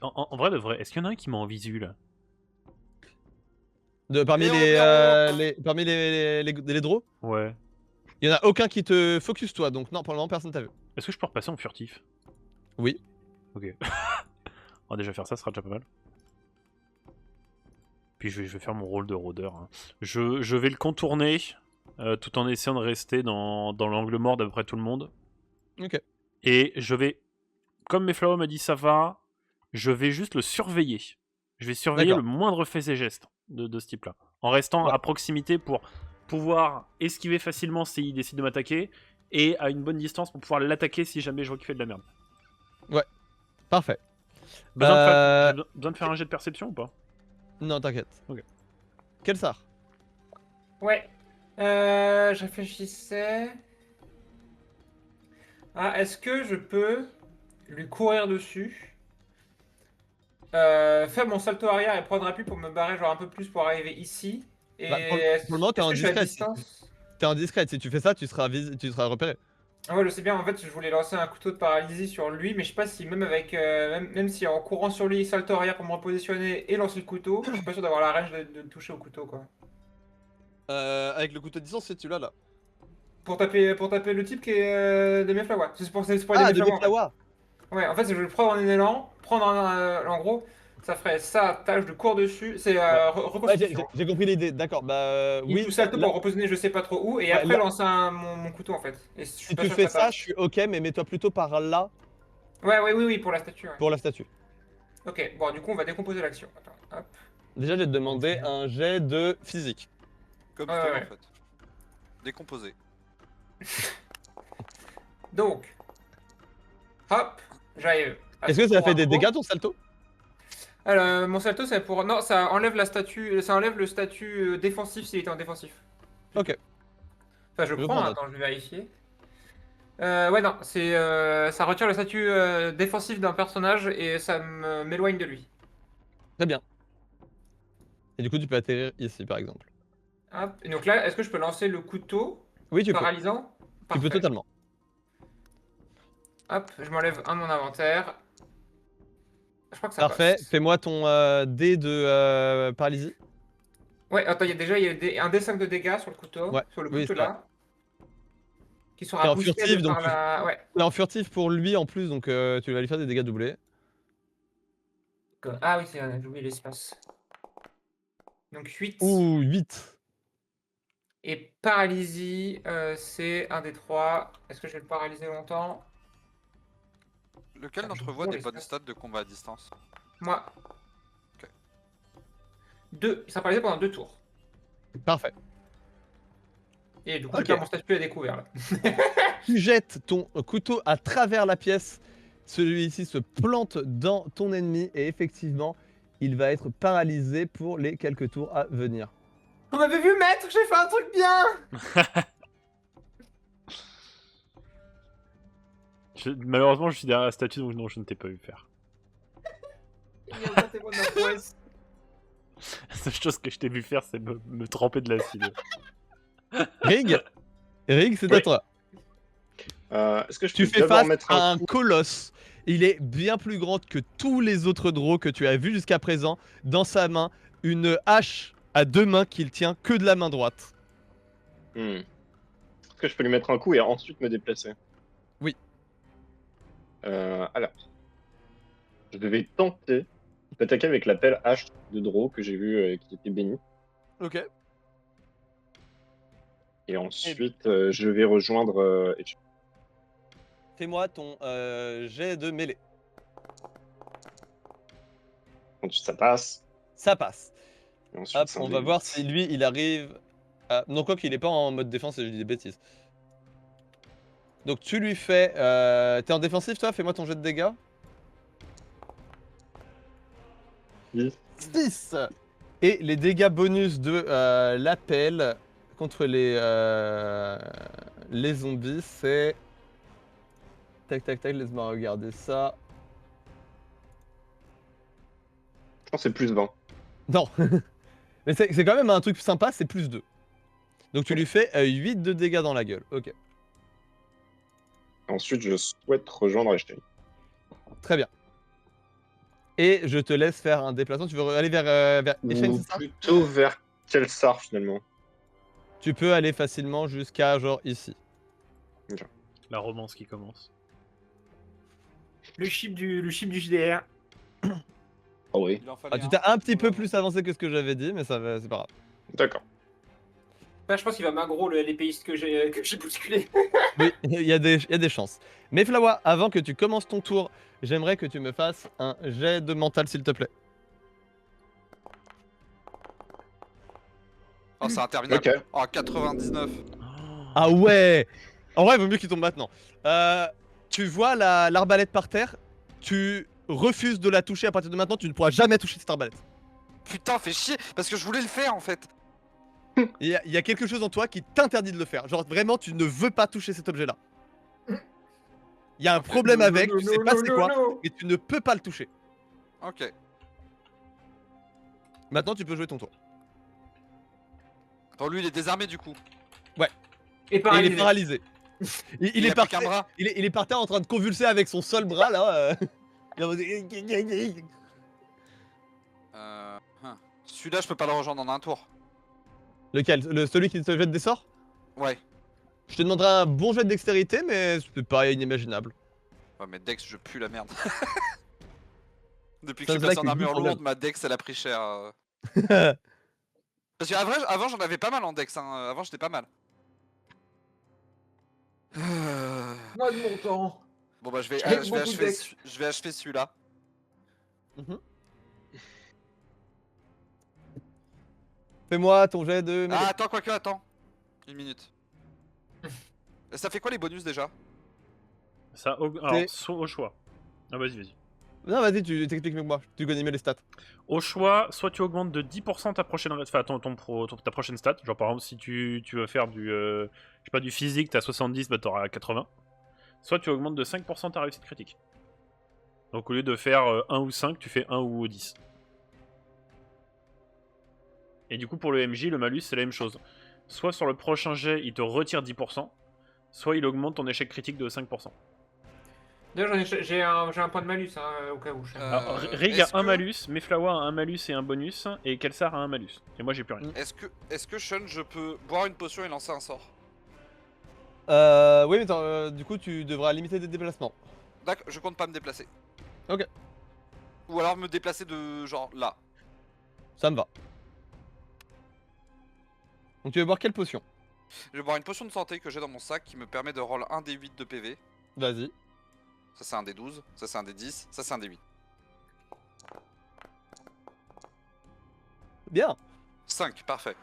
En vrai de vrai, est-ce qu'il y en a un qui m'a en visu là? Parmi Et on les, déroule. parmi les draws, Ouais. il y en a aucun qui te focus toi, donc non, pour le moment personne t'a vu. Est-ce que je peux repasser en furtif? Oui. Ok. On va déjà faire ça, ce sera déjà pas mal. Puis je vais faire mon rôle de rôdeur. Hein. Je vais le contourner, tout en essayant de rester dans l'angle mort d'à peu près tout le monde. Ok. Et je vais, comme Meflao m'a dit ça va, je vais juste le surveiller. Je vais surveiller le D'accord. moindre fait et geste de ce type-là. En restant Ouais. à proximité pour pouvoir esquiver facilement s'il décide de m'attaquer, et à une bonne distance pour pouvoir l'attaquer si jamais je vois qu'il fait de la merde. Parfait. J'ai besoin de faire un jet de perception ou pas? Non, t'inquiète. Ok. Kelsar. Ouais. Je réfléchissais. Ah, est-ce que je peux lui courir dessus, faire mon salto arrière et prendre appui pour me barrer genre un peu plus pour arriver ici? Et Bah, pour le moment, t'es est-ce en que je suis à discret. distance? T'es en discret. Si tu fais ça, tu seras repéré. Ah ouais, je sais bien, en fait, je voulais lancer un couteau de paralysie sur lui, mais je sais pas si même avec même si en courant sur lui, salto arrière pour me repositionner et lancer le couteau, je suis pas sûr d'avoir la range de le toucher au couteau quoi. Avec le couteau de distance, c'est celui-là là. Pour taper le type qui est des Mayflower. C'est pour les Ah, de Mayflower en fait. Mayflower. Ouais, en fait, je vais le prendre en élan, en gros, ça ferait ça, tâche de cours dessus, c'est Ouais. Ouais, reconstitution. j'ai compris l'idée. D'accord. Bah Il oui. tout salto Là, pour repositionner je sais pas trop où, et ouais, après là, lancer mon couteau en fait. Et je suis si pas tu sûr que fais ça ça, je passe. suis ok, mais mets-toi plutôt par là Oui, pour la statue, ouais. pour la statue. Ok, bon, du coup, on va décomposer l'action. Attends, hop. Déjà, je vais te demander un jet de physique. Comme Ouais, Flo, ouais. en fait. Décomposé. Donc, hop, j'arrive. à Est-ce que ça pour fait un des coup. dégâts ton salto? Alors, mon salto, c'est pour. Non, ça enlève le statut défensif s'il était en défensif. Ok. Enfin, je Je prends, prends note. attends, je vais vérifier. Ouais, non, ça retire le statut défensif d'un personnage et ça m'éloigne de lui. Très bien. Et du coup, tu peux atterrir ici, par exemple. Hop. Et donc là, est-ce que je peux lancer le couteau Oui, tu peux. paralysant? Tu peux Parfait. totalement. Hop, je m'enlève un de mon inventaire. Je crois que ça Parfait. passe. Fais-moi ton dé de paralysie. Ouais, attends, il y a un D5 de dégâts sur le couteau, Ouais. sur le Oui, couteau c'est vrai. là, qui T'es sera en boosté furtif, donc par la. Ouais. t'es en furtif pour lui en plus, donc tu vas lui faire des dégâts doublés. Ah oui, j'ai oublié l'espace. Donc 8. Ouh, 8. Et paralysie, c'est un des 3. Est-ce que je vais le paralyser longtemps? Lequel Ah, d'entre j'ai vous a bon des bonnes l'espace. stats de combat à distance? Moi. Ok. 2. Il sera paralysé pendant 2 tours. Parfait. Et du coup, Ok. je perds mon statut à découvert là. Tu jettes ton couteau à travers la pièce. Celui-ci se plante dans ton ennemi et effectivement, il va être paralysé pour les quelques tours à venir. On m'avait vu, maître, j'ai fait un truc bien! Malheureusement, je suis derrière la statue, donc non, je ne t'ai pas vu faire. Augmentez-moi de ma prouesse. La seule chose que je t'ai vu faire, c'est me tremper de l'acide. Rig, c'est à Oui. toi. Est-ce que je Tu peux fais d'abord face mettre à un un coup? colosse. Il est bien plus grand que tous les autres draws que tu as vus jusqu'à présent. Dans sa main, une hache à 2 mains qu'il tient que de la main droite. Est-ce que je peux lui mettre un coup et ensuite me déplacer? Oui. Alors, je vais tenter d'attaquer avec la pelle hache de Draw que j'ai vu qui était bénie. Ok. Et ensuite, je vais rejoindre. Fais-moi ton jet de mêlée. Ensuite, ça passe. Ça passe. Et ensuite, Hop, c'est un on va D8. voir si lui, il arrive à... Non, quoi qu'il est pas en mode défense, je dis des bêtises. Donc tu lui fais... T'es en défensif, toi? Fais-moi ton jet de dégâts. 6. Et les dégâts bonus de l'appel contre les zombies, c'est... Tac, tac, tac, laisse-moi regarder ça. Je pense que c'est plus 20. Non. Mais c'est quand même un truc sympa, c'est plus 2. Donc tu lui fais 8 de dégâts dans la gueule. Ok, Ensuite, je souhaite rejoindre Einstein. très bien. Et je te laisse faire un déplacement. Tu veux aller vers Eshane, Ou c'est ça? plutôt vers Quel sort finalement? Tu peux aller facilement jusqu'à genre ici. La romance qui commence. Le chip du JDR. Ah oui, Il en Ah, fallait tu t'es un petit peu Ouais. plus avancé que ce que j'avais dit, mais ça va, c'est pas grave. d'accord. Là, je pense qu'il va m'aggro le LPiste que j'ai bousculé. Oui, il y a des chances. Mais Flawa, avant que tu commences ton tour, j'aimerais que tu me fasses un jet de mental, s'il te plaît. Oh, c'est interminable. Ok. Oh, 99. Ah ouais! En vrai, il vaut mieux qu'il tombe maintenant. Tu vois l'arbalète par terre, tu refuses de la toucher à partir de maintenant, tu ne pourras jamais toucher cette arbalète. Putain, fait chier, parce que je voulais le faire en fait. Il y a quelque chose en toi qui t'interdit de le faire. Genre vraiment, tu ne veux pas toucher cet objet-là. Il y a un problème avec, tu sais pas c'est quoi, mais tu ne peux pas le toucher. Ok. Maintenant, tu peux jouer ton tour. Bon, lui, il est désarmé du coup. Et Et il est paralysé. paralysé. Il est a par plus qu'un bras. il est par terre en train de convulser avec son seul bras là. Il est en mode- Celui-là, je peux pas le rejoindre en un tour. Lequel? Celui qui te jette des sorts? Ouais. Je te demanderai un bon jet de dextérité, mais c'est pas inimaginable. Ouais, mais Dex, je pue la merde. Depuis que Ça, je suis c'est vrai passé en que armure Guy, lourde, ma Dex, elle a pris cher. Parce qu'avant, avant, j'en avais pas mal en Dex. Hein. Avant, j'étais pas mal. Moi de mon temps. Bon, bah, J'avais beaucoup de Dex. je vais achever celui-là. Mhm. Fais-moi ton jet de mêlée. Ah, attends, quoique, attends. Une minute. Ça fait quoi les bonus déjà? Ça, alors, soit au choix. Ah, vas-y. Non, vas-y, tu t'expliques mieux que moi. Tu connais mieux les stats. Au choix, soit tu augmentes de 10% ta prochaine, enfin, ta prochaine stat. Genre, par exemple, si tu veux faire du, je sais pas, du physique, t'as 70, bah t'auras 80. Soit tu augmentes de 5% ta réussite critique. Donc, au lieu de faire 1 ou 5, tu fais 1 ou 10. Et du coup, pour le MJ, le malus, c'est la même chose. Soit sur le prochain jet, il te retire 10%, soit il augmente ton échec critique de 5%. D'ailleurs, j'ai un point de malus hein, au cas où. Alors, Rig a est-ce un que- malus, Meflawa a un malus et un bonus, et Kelsar a un malus. Et moi, j'ai plus rien. Est-ce que Sean, je peux boire une potion et lancer un sort? Oui, mais attends, du coup, tu devras limiter tes déplacements. D'accord, je compte pas me déplacer. Ok. Ou alors me déplacer de genre là. Ça me va. Donc, tu veux boire quelle potion? Je vais boire une potion de santé que j'ai dans mon sac qui me permet de roll un D8 de PV. Vas-y. Ça c'est un D12, ça c'est un D10, ça c'est un D8. Bien. 5, parfait.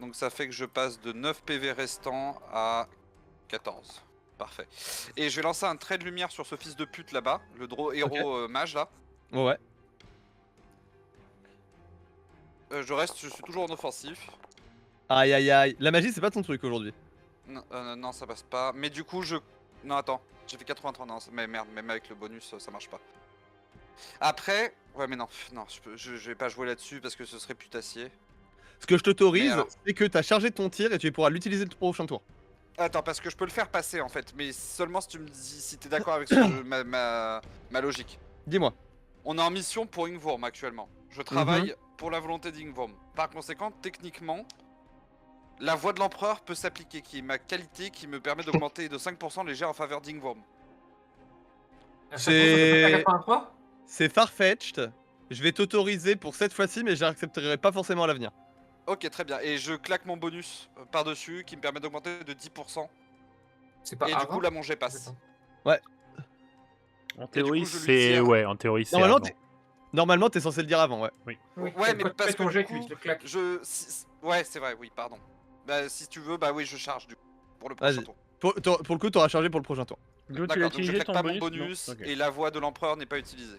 Donc ça fait que je passe de 9 PV restants à 14. Parfait. Et je vais lancer un trait de lumière sur ce fils de pute là-bas, le héros mage là. Ouais. Je suis toujours en offensif. Aïe, aïe, aïe. La magie, c'est pas ton truc aujourd'hui. Non, non, ça passe pas. Mais du coup, Non, attends. J'ai fait 83. Non, mais merde, même avec le bonus, ça marche pas. Après... Ouais, mais non, non, je vais pas jouer là-dessus parce que ce serait putassier. Ce que je Mais t'autorise, alors- c'est que t'as chargé ton tir et tu pourras l'utiliser le prochain tour. Attends, parce que je peux le faire passer en fait, mais seulement si tu me dis si t'es d'accord avec ma logique. Dis-moi. On est en mission pour Ingvorm actuellement. Je travaille pour la volonté d'Ingvorm. Par conséquent, techniquement, la voix de l'empereur peut s'appliquer, qui est ma qualité qui me permet d'augmenter de 5% les jets en faveur d'Ingvorm. C'est- 83. C'est farfetched. Je vais t'autoriser pour cette fois-ci, mais j'accepterai pas forcément à l'avenir. Ok, très bien. Et je claque mon bonus par-dessus qui me permet d'augmenter de 10%. C'est pas Et du avant. coup, là, mon jet passe. En théorie, coup, je lui c'est... tire. Ouais, en théorie, c'est Normalement, avant. Normalement, t'es censé le dire avant, ouais. Oui, Ouais, mais quand tu parce fais ton que jet, du coup, tu le claques. Ouais, c'est vrai, oui, pardon. Bah, si tu veux, bah oui, je charge du coup. Pour le prochain Vas-y. tour. Pour le coup, t'auras chargé pour le prochain tour. Glo, tu l'as D'accord, donc je utilisé claque ton pas bonus, mon bonus Non, ok. et la voix de l'empereur n'est pas utilisée.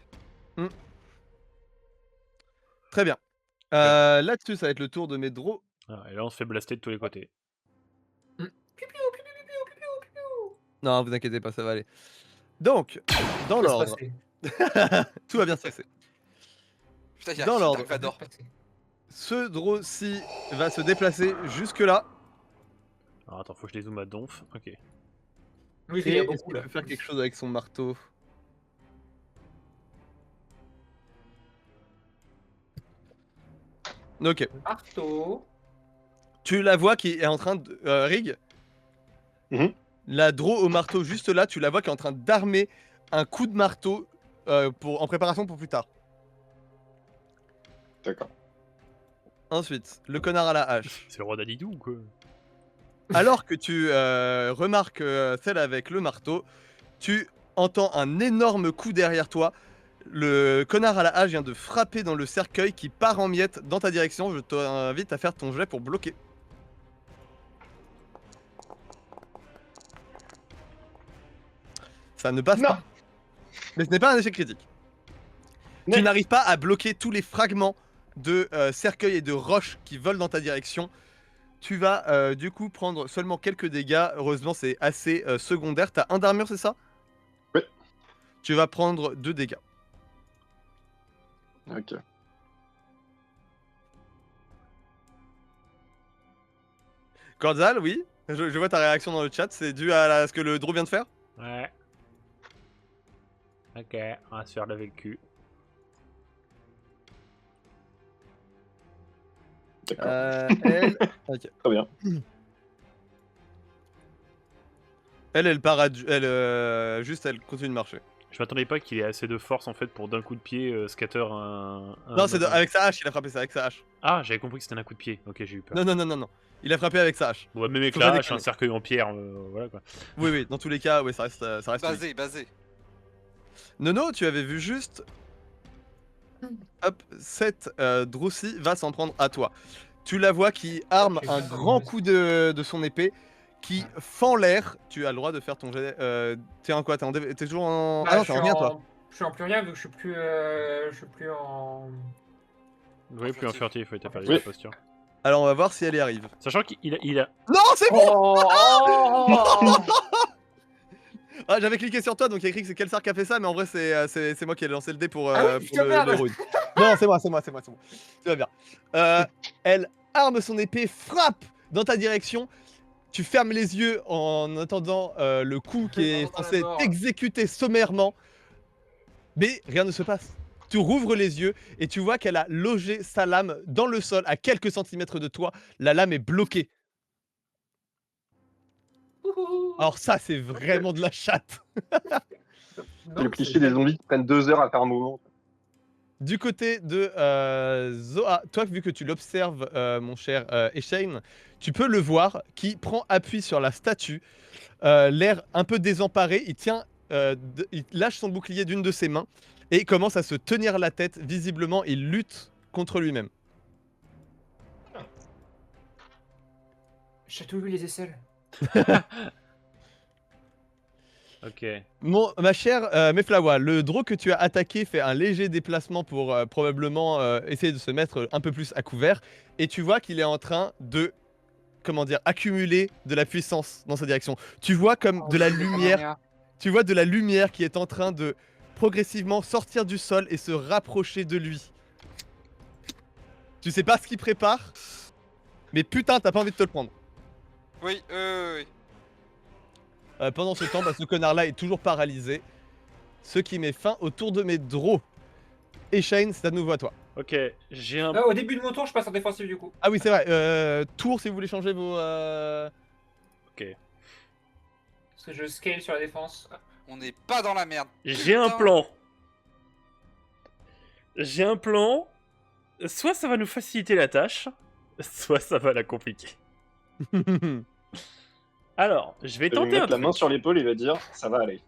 Très bien. Là-dessus, ça va être le tour de mes draws. Ah, et là, on se fait blaster de tous les côtés. Non, vous inquiétez pas, ça va aller. Donc, dans Ça va se l'ordre. passer. Tout va bien se passer. Putain, y'a Dans qui, l'ordre. Dark Vador. Ce draw-ci va se déplacer jusque-là. Alors, attends, faut que je les zoome à donf. Ok. Oui, il Et y a est-ce beaucoup qu'il là. peut faire quelque chose avec son marteau? Ok. Marteau. Tu la vois qui est en train de... Rig. Mhm. La draw au marteau juste là, tu la vois qui est en train d'armer un coup de marteau en préparation pour plus tard. D'accord. Ensuite, le connard à la hache. C'est le roi d'Alidou ou quoi? Alors que tu remarques celle avec le marteau, tu entends un énorme coup derrière toi. Le connard à la hache vient de frapper dans le cercueil qui part en miettes dans ta direction. Je t'invite à faire ton jet pour bloquer. Ça ne passe Non. pas. Mais ce n'est pas un échec critique. Tu Mais- n'arrives pas à bloquer tous les fragments de cercueil et de roches qui volent dans ta direction. Tu vas du coup prendre seulement quelques dégâts. Heureusement, c'est assez secondaire. T'as un d'armure, c'est ça? Oui. Tu vas prendre 2 dégâts. Ok. Cordial, oui. Je vois ta réaction dans le chat. C'est dû à ce que le Drew vient de faire? Ouais. Ok, on va se faire laver le cul. D'accord. Elle... ok. Très bien. Elle part juste, elle continue de marcher. Je m'attendais pas qu'il ait assez de force en fait pour d'un coup de pied scatter un. Non, c'est avec sa hache, il a frappé ça avec sa hache. Ah, j'avais compris que c'était un coup de pied. Ok, j'ai eu peur. Non. Il a frappé avec sa hache. Bon, même avec Faut la pas hache, un déconner. cercueil en pierre, voilà quoi. Oui, dans tous les cas, ouais, ça reste. Oui. Basé. Nono, tu avais vu juste. Hop, cette Droussi va s'en prendre à toi. Tu la vois qui arme Ok, un ça, grand ça me coup de son épée, qui fend l'air. Tu as le droit de faire ton jet. T'es en quoi? T'es toujours en. Ah non, t'es en rien, toi. Je suis en plus rien vu que je suis plus en. Oui, plus un furtif, oui, t'as perdu Oui. la posture. Alors, on va voir si elle y arrive. Sachant qu'il a. Non, c'est bon. Oh Ah, j'avais cliqué sur toi, donc il y a écrit que c'est Kelsar qui a fait ça, mais en vrai, c'est moi qui ai lancé le dé pour, Ah oui, pour putain, le merde. rune. Non, c'est moi. Tout va bien. Elle arme son épée, frappe dans ta direction. Tu fermes les yeux en attendant le coup qui est Attends la censé mort. t'exécuter sommairement. Mais rien ne se passe. Tu rouvres les yeux et tu vois qu'elle a logé sa lame dans le sol à quelques centimètres de toi. La lame est bloquée. Alors ça, c'est vraiment de la chatte. Non, Le cliché des zombies qui prennent 2 heures à faire un mouvement. Du côté de Zoa, toi, vu que tu l'observes, mon cher Eshane, tu peux le voir qui prend appui sur la statue, l'air un peu désemparé. Il lâche son bouclier d'une de ses mains et commence à se tenir la tête. Visiblement, il lutte contre lui-même. J'ai tout vu les aisselles. Ok. Ma chère Meflawa, le draw que tu as attaqué fait un léger déplacement pour probablement essayer de se mettre un peu plus à couvert. Et tu vois qu'il est en train de, comment dire, accumuler de la puissance dans sa direction. Tu vois comme de la lumière. Tu vois de la lumière qui est en train de progressivement sortir du sol et se rapprocher de lui. Tu sais pas ce qu'il prépare, mais putain, t'as pas envie de te le prendre. Oui. Pendant ce temps, ce connard-là est toujours paralysé. Ce qui met fin au tour de mes draws. Et Shane, c'est à nouveau à toi. Ok, j'ai un. Là, au début de mon tour, je passe en défensif du coup. Ah oui, c'est vrai. Tour, si vous voulez changer vos... Ok. Parce que je scale sur la défense. On n'est pas dans la merde. J'ai un Putain. plan. J'ai un plan. Soit ça va nous faciliter la tâche, soit ça va la compliquer. Alors, je vais Il va lui tenter un mettre la main truc. sur l'épaule et il va dire ça va aller.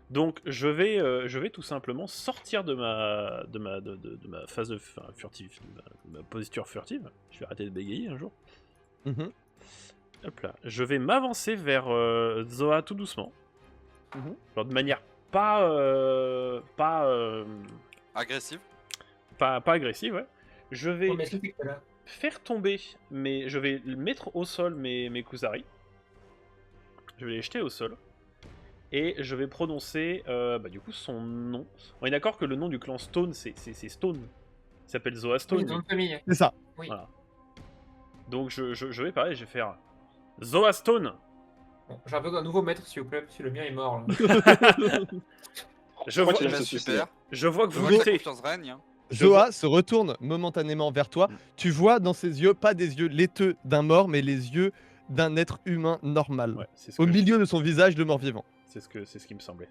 Donc, je vais tout simplement sortir de ma phase de furtive, de ma posture furtive. Je vais arrêter de bégayer un jour. Mhm. Hop là. Je vais m'avancer vers Zoa tout doucement. Mhm. Genre de manière pas Agressif. agressive, ouais. Je vais Oh, mais est-ce que t'es là faire tomber, mais je vais mettre au sol mes Kuzari. Je vais les jeter au sol. Et je vais prononcer du coup son nom. On est d'accord que le nom du clan Stone, c'est Stone. Il s'appelle Zoa Stone. Oui, dans une famille. C'est ça. Oui. Voilà. Donc je vais pareil, je vais faire Zoa Stone. Bon, j'ai besoin d'un nouveau maître, s'il vous plaît, parce que le mien est mort. Là. Je crois vois, qu'il Bah, se super. suicide. je vois que Je vous vois que la luttez. confiance règne. Hein. Zoa se retourne momentanément vers toi. Mm. Tu vois dans ses yeux, pas des yeux laiteux d'un mort, mais les yeux d'un être humain normal. Ouais, c'est ce Au que milieu de son visage de mort-vivant. c'est ce qui me semblait.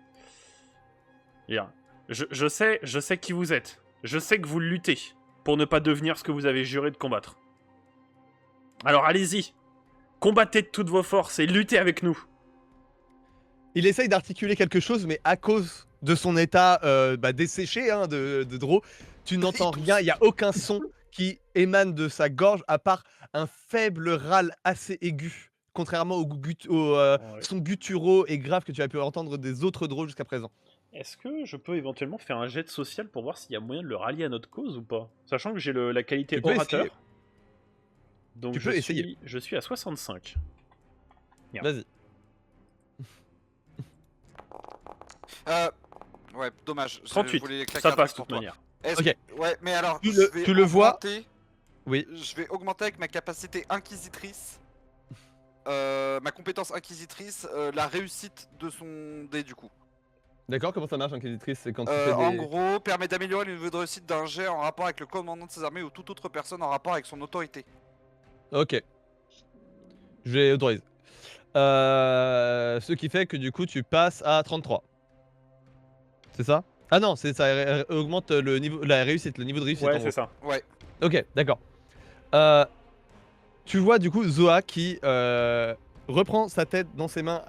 Bien. Je sais qui vous êtes. Je sais que vous luttez pour ne pas devenir ce que vous avez juré de combattre. Alors allez-y. Combattez de toutes vos forces et luttez avec nous. Il essaye d'articuler quelque chose, mais à cause de son état desséché hein, de Dro, tu n'entends rien, il n'y a aucun son qui émane de sa gorge, à part un faible râle assez aigu, contrairement au Ouais. son gutturaux et grave que tu as pu entendre des autres Dro jusqu'à présent. Est-ce que je peux éventuellement faire un jet de social pour voir s'il y a moyen de le rallier à notre cause ou pas? Sachant que j'ai la qualité Tu peux orateur. essayer. Donc Tu peux essayer. je suis à 65. Merde. Vas-y. Ouais, dommage. je 38, voulais les claquer ça un passe de truc toute pour toi. manière. Ok. Ouais, mais alors, Tu je le- vais tu le vois. augmenter- Oui. Je vais augmenter avec ma capacité inquisitrice, ma compétence inquisitrice, la réussite de son dé du coup. D'accord, comment ça marche, Inquisitrice? C'est quand tu fais En des... gros, permet d'améliorer le niveau de réussite d'un jet en rapport avec le commandant de ses armées ou toute autre personne en rapport avec son autorité. Ok. Je vais autoriser. Ce qui fait que du coup, tu passes à 33. C'est ça? Ah non, ça augmente le niveau, la réussite, le niveau de réussite. en Ouais, gros. c'est ça. Ouais. Ok, d'accord. Tu vois du coup Zoa qui reprend sa tête dans ses mains